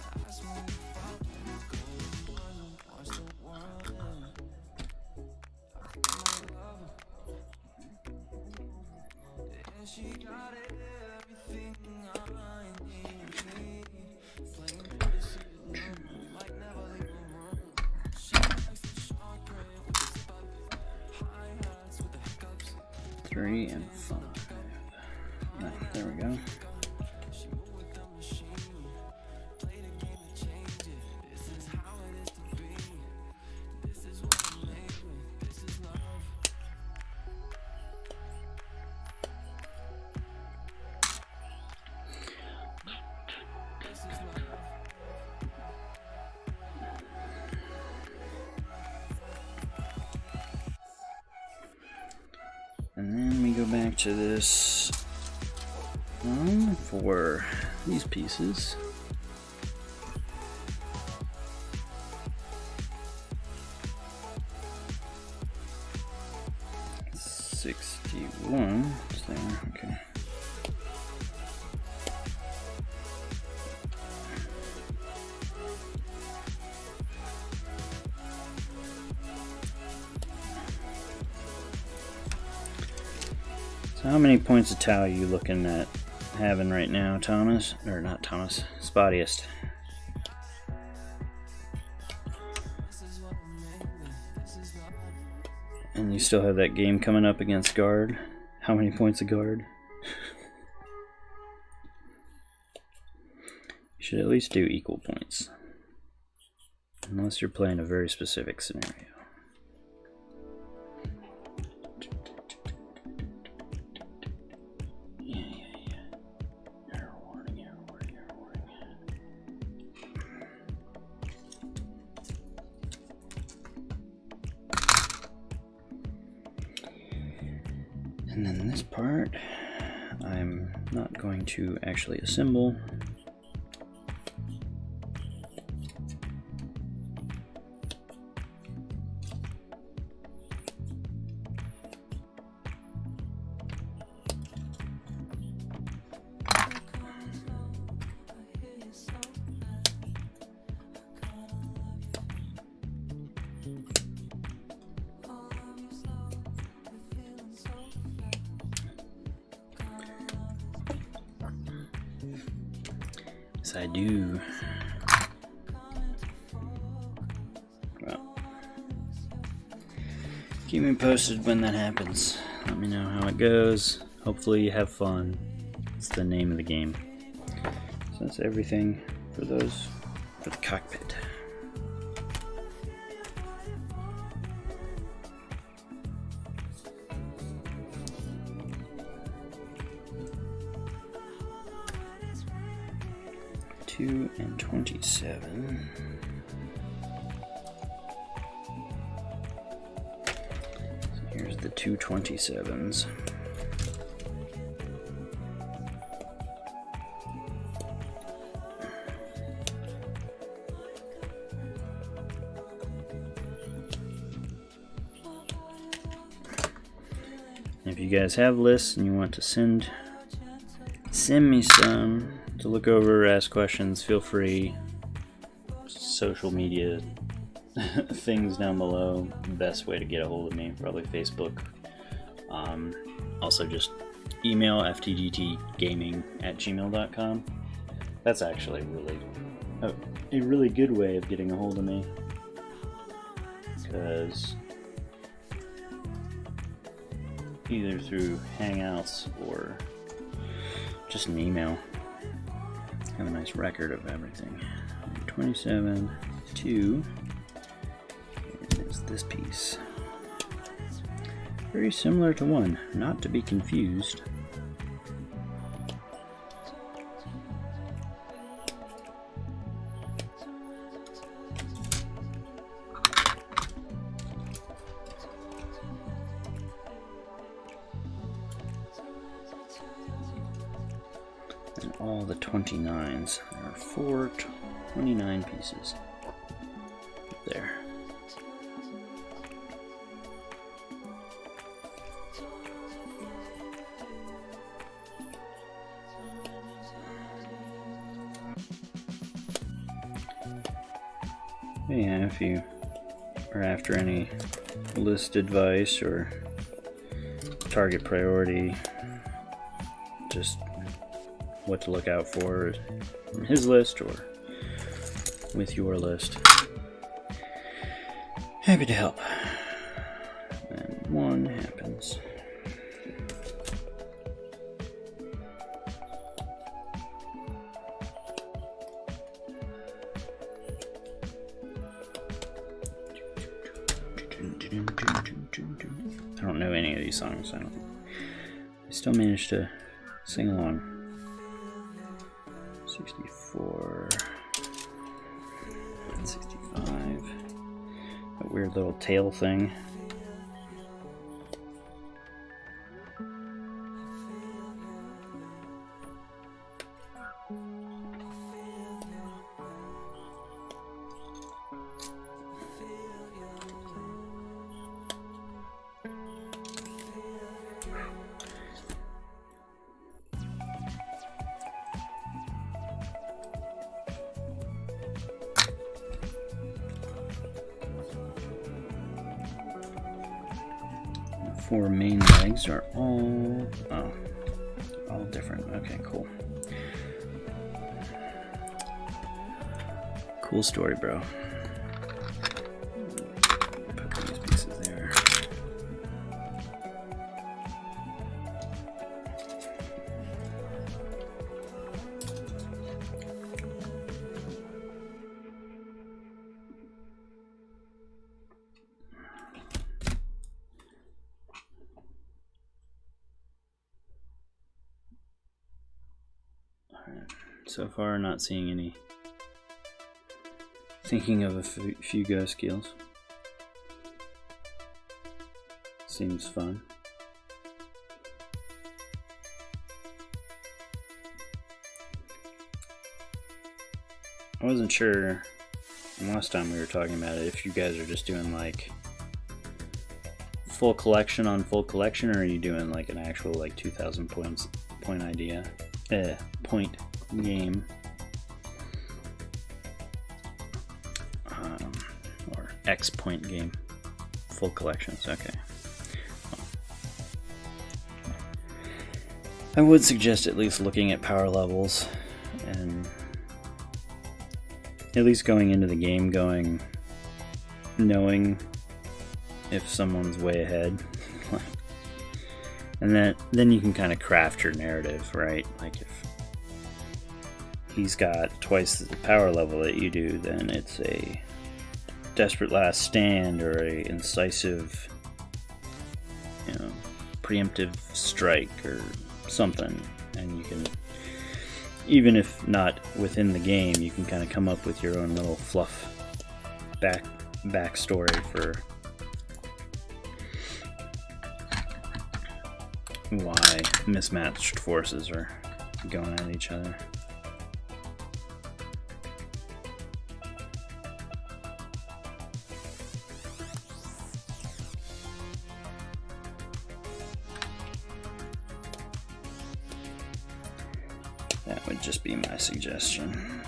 Three and 5. There we go. And then we go back to this for these pieces. $61 is there, okay. So how many points of tau are you looking at having right now, Thomas? Or not Thomas, Spottiest. And you still have that game coming up against guard. How many points a guard? You should at least do equal points. Unless you're playing a very specific scenario. Yeah. Error warning. And then this part, I'm not going to actually assemble. I do. Well, keep me posted when that happens. Let me know how it goes. Hopefully you have fun. It's the name of the game. So that's everything for the cockpit. And 27. So here's the 227s. If you guys have lists and you want to send me some to look over, ask questions, feel free. Social media things down below. Best way to get a hold of me, probably Facebook. Also just email ftgtgaming@gmail.com. That's actually a really good way of getting a hold of me, because either through Hangouts or just an email. Have a nice record of everything. 27, 2 is this piece. Very similar to 1, not to be confused. And all the 29s. There are 4 29 pieces there. Yeah, if you are after any list advice or target priority, just what to look out for from his list or with your list, happy to help. And 1 happens. I don't know any of these songs. I still managed to sing along. 64, 65. That weird little tail thing. Four main legs are all different. Okay, cool. Cool story, bro. Put these pieces so far. Not seeing any. Thinking of a few ghost skills. Seems fun. I wasn't sure last time we were talking about it if you guys are just doing like full collection on full collection, or are you doing like an actual like 2,000 point game, or X point game, full collections. Okay. I would suggest at least looking at power levels and at least going into the game knowing if someone's way ahead. And then you can kind of craft your narrative, right? Like if he's got twice the power level that you do, then it's a desperate last stand or a incisive, preemptive strike or something. And you can, even if not within the game, you can kind of come up with your own little fluff backstory for why mismatched forces are going at each other. That would just be my suggestion.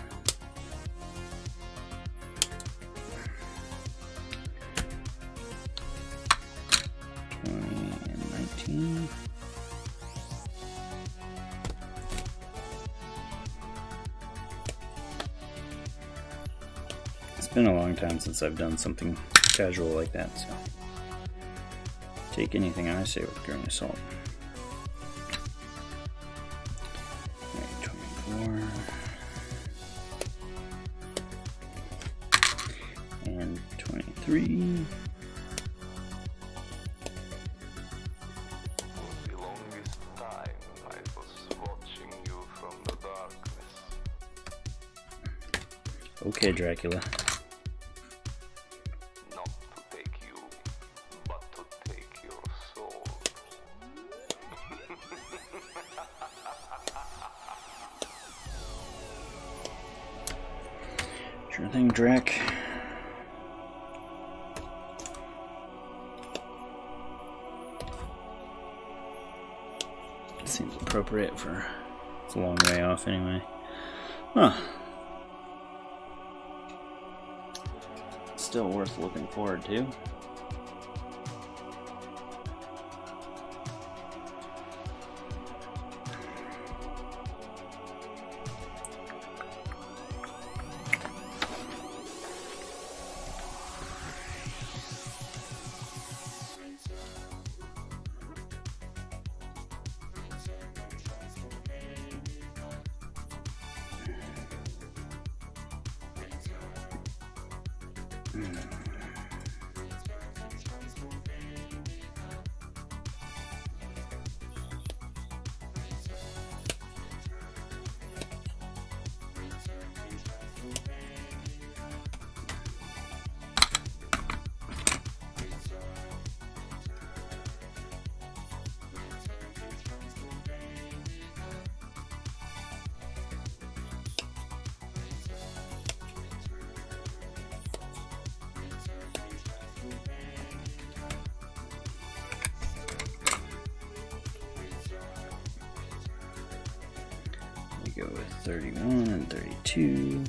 It's been a long time since I've done something casual like that, so take anything I say with a grain of salt. 24 and 23. Okay, Dracula. Not to take you, but to take your soul. Sure thing, Drac. Seems appropriate for... It's a long way off anyway. Huh. Still worth looking forward to. Go with 31 and 32.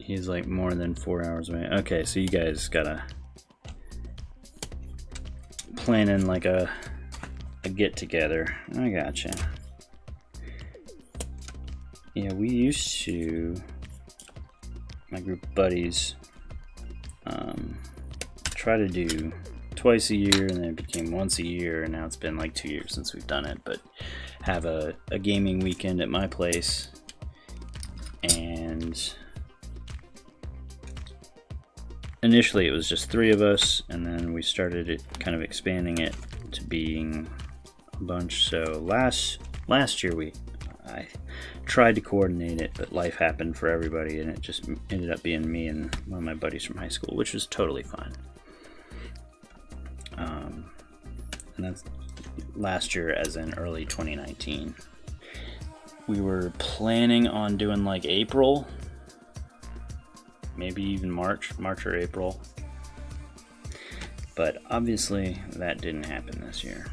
He's like more than 4 hours away. Okay, so you guys gotta plan in like a get together. I gotcha. Yeah, we used to, my group of buddies, try to do twice a year, and then it became once a year, and now it's been like 2 years since we've done it, but have a gaming weekend at my place, and initially it was just 3 of us, and then we started it kind of expanding it to being a bunch. So last year I tried to coordinate it, but life happened for everybody, and it just ended up being me and one of my buddies from high school, which was totally fine. And that's last year, as in early 2019. We were planning on doing like April, maybe even March or April, but obviously that didn't happen this year.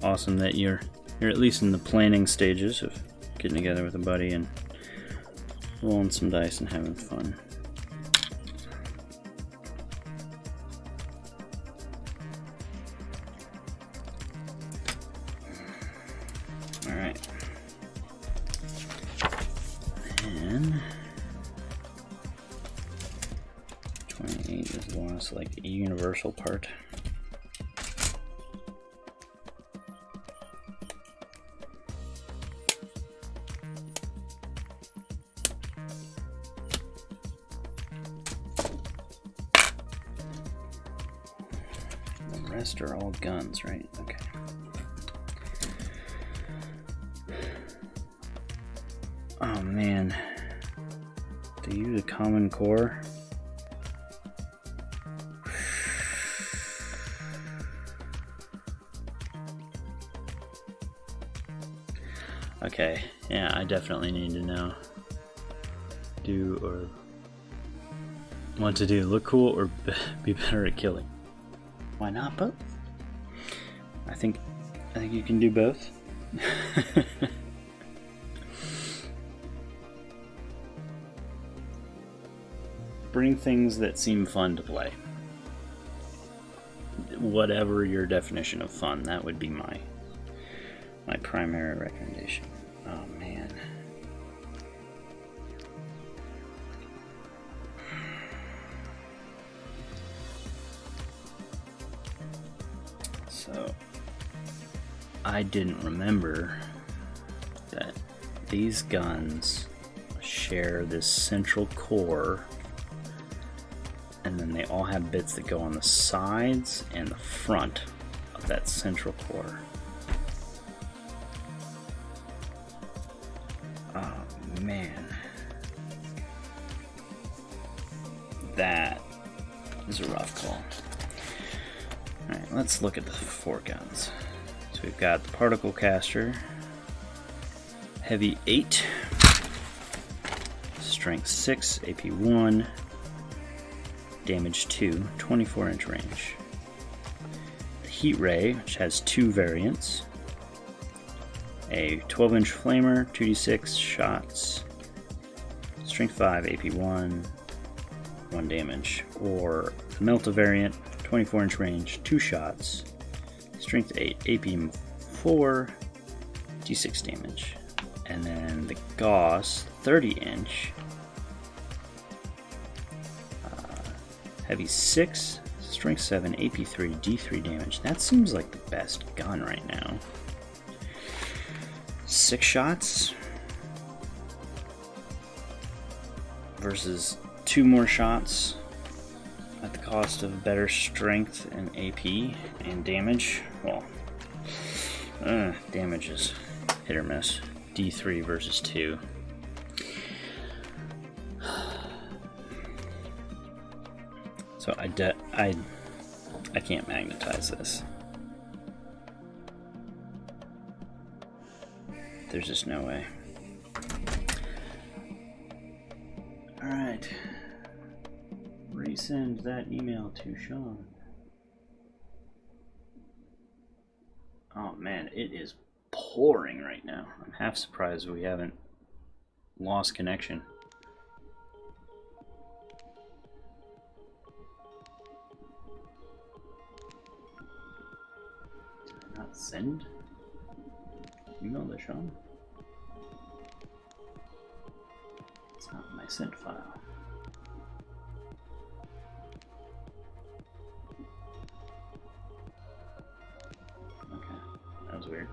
Awesome that you're at least in the planning stages of getting together with a buddy and rolling some dice and having fun. All right. And 28 is the last like universal part. Are all guns, right? Okay. Oh man. To use a common core. Okay, yeah, I definitely need to know. Do or want to do look cool or be better at killing. Why not both? I think you can do both. Bring things that seem fun to play. Whatever your definition of fun, that would be my primary recommendation. Oh man. So, I didn't remember that these guns share this central core, and then they all have bits that go on the sides and the front of that central core. Oh man. That is a rough call. Alright, let's look at the 4 guns. So we've got the Particle Caster, Heavy 8, Strength 6, AP 1, Damage 2, 24-inch range. The Heat Ray, which has 2 variants. A 12-inch Flamer, 2d6 shots, Strength 5, AP 1, 1 damage. Or the Melta variant, 24-inch range, 2 shots, Strength 8, AP 4, d6 damage. And then the Gauss, 30-inch, Heavy 6, Strength 7, AP 3, d3 damage. That seems like the best gun right now. 6 shots versus 2 more shots at the cost of better strength and AP and damage. Well, damage is hit or miss. D3 versus 2. So I can't magnetize this. There's just no way. Alright. Resend that email to Sean. Oh man, it is pouring right now. I'm half surprised we haven't lost connection. Did I not send email to Sean? It's not in my sent file. Okay, that was weird.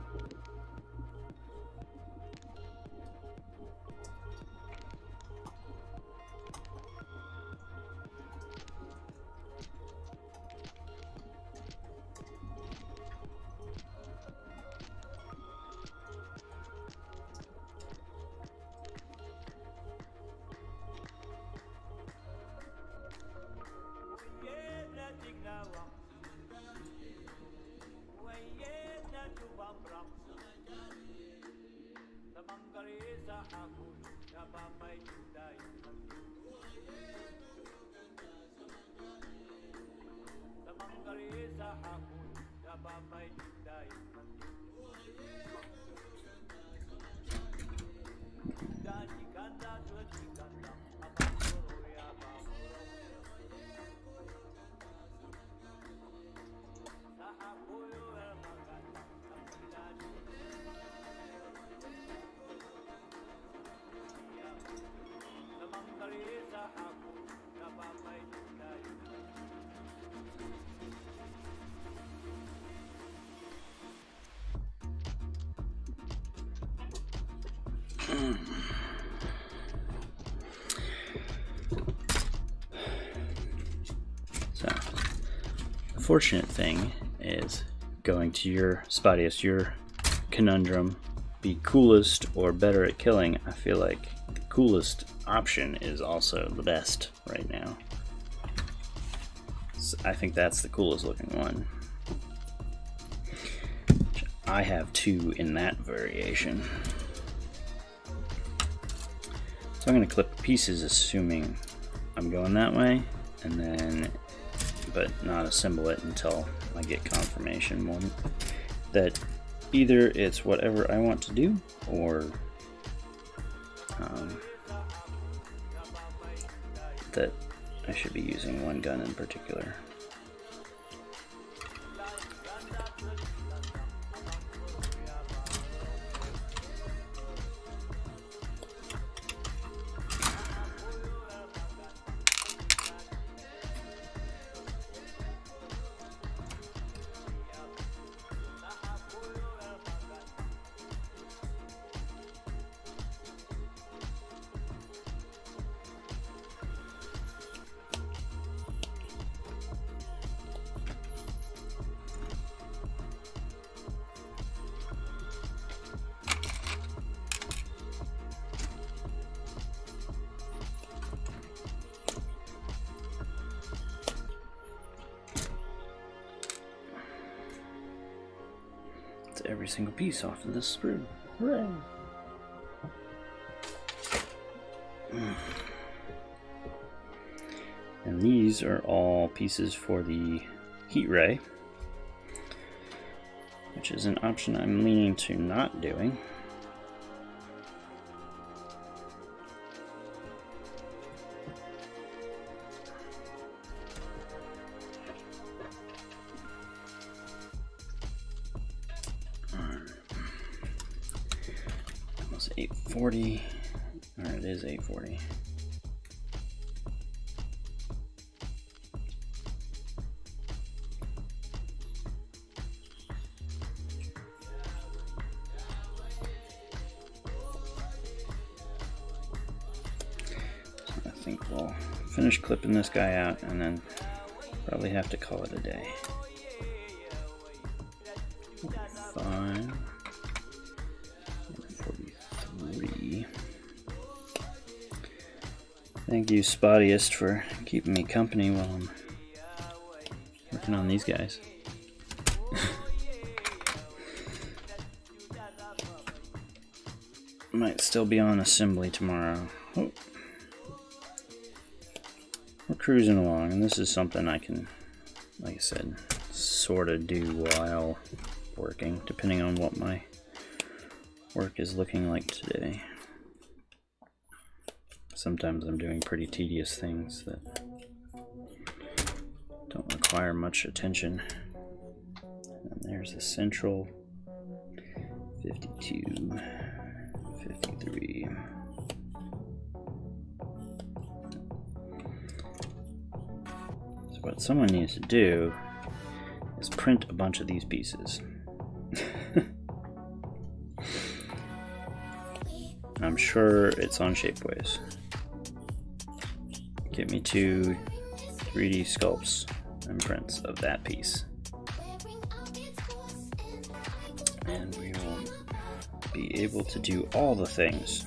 So, the fortunate thing is going to your Spottiest, your conundrum, be coolest or better at killing. I feel like the coolest option is also the best right now. So I think that's the coolest looking one. I have two in that variation. So I'm going to clip pieces assuming I'm going that way, and then, but not assemble it until I get confirmation one that either it's whatever I want to do, or that I should be using one gun in particular. Every single piece off of this sprue. Hooray! And these are all pieces for the heat ray, which is an option I'm leaning to not doing. Almost 840, or it is 840. I think we'll finish clipping this guy out and then probably have to call it a day. 45, 43. Thank you, Spottiest, for keeping me company while I'm working on these guys. Might still be on assembly tomorrow. Oh. We're cruising along, and this is something I can, like I said, sort of do while working, depending on what my work is looking like today. Sometimes I'm doing pretty tedious things that don't require much attention. And there's the central 52, 53. So what someone needs to do is print a bunch of these pieces. I'm sure it's on Shapeways. Get me 2 3D sculpts and prints of that piece. And we will be able to do all the things.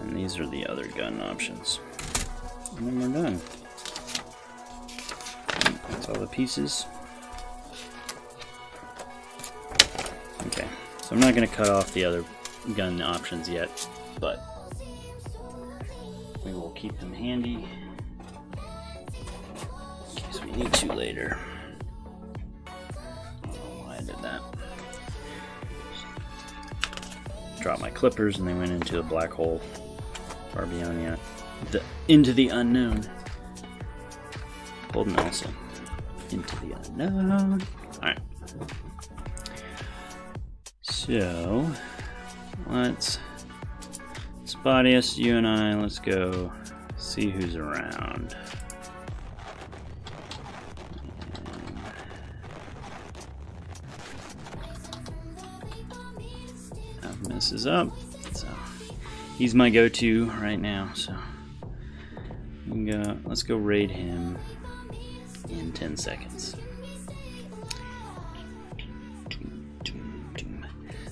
And these are the other gun options. And then we're done. That's all the pieces. Okay, so I'm not going to cut off the other gun options yet, but we will keep them handy in case we need to later. I don't know why I did that. Dropped my clippers and they went into a black hole. Far beyond into the unknown. Hold Nelson. Into the unknown. Alright. So let's Spottius, you and I, let's go see who's around. That messes up. So he's my go-to right now, so let's go raid him in 10 seconds.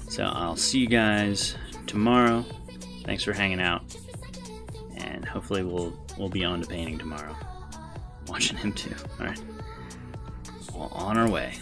So I'll see you guys tomorrow. Thanks for hanging out, and hopefully we'll be on to painting tomorrow. Watching him too. All right, well, on our way.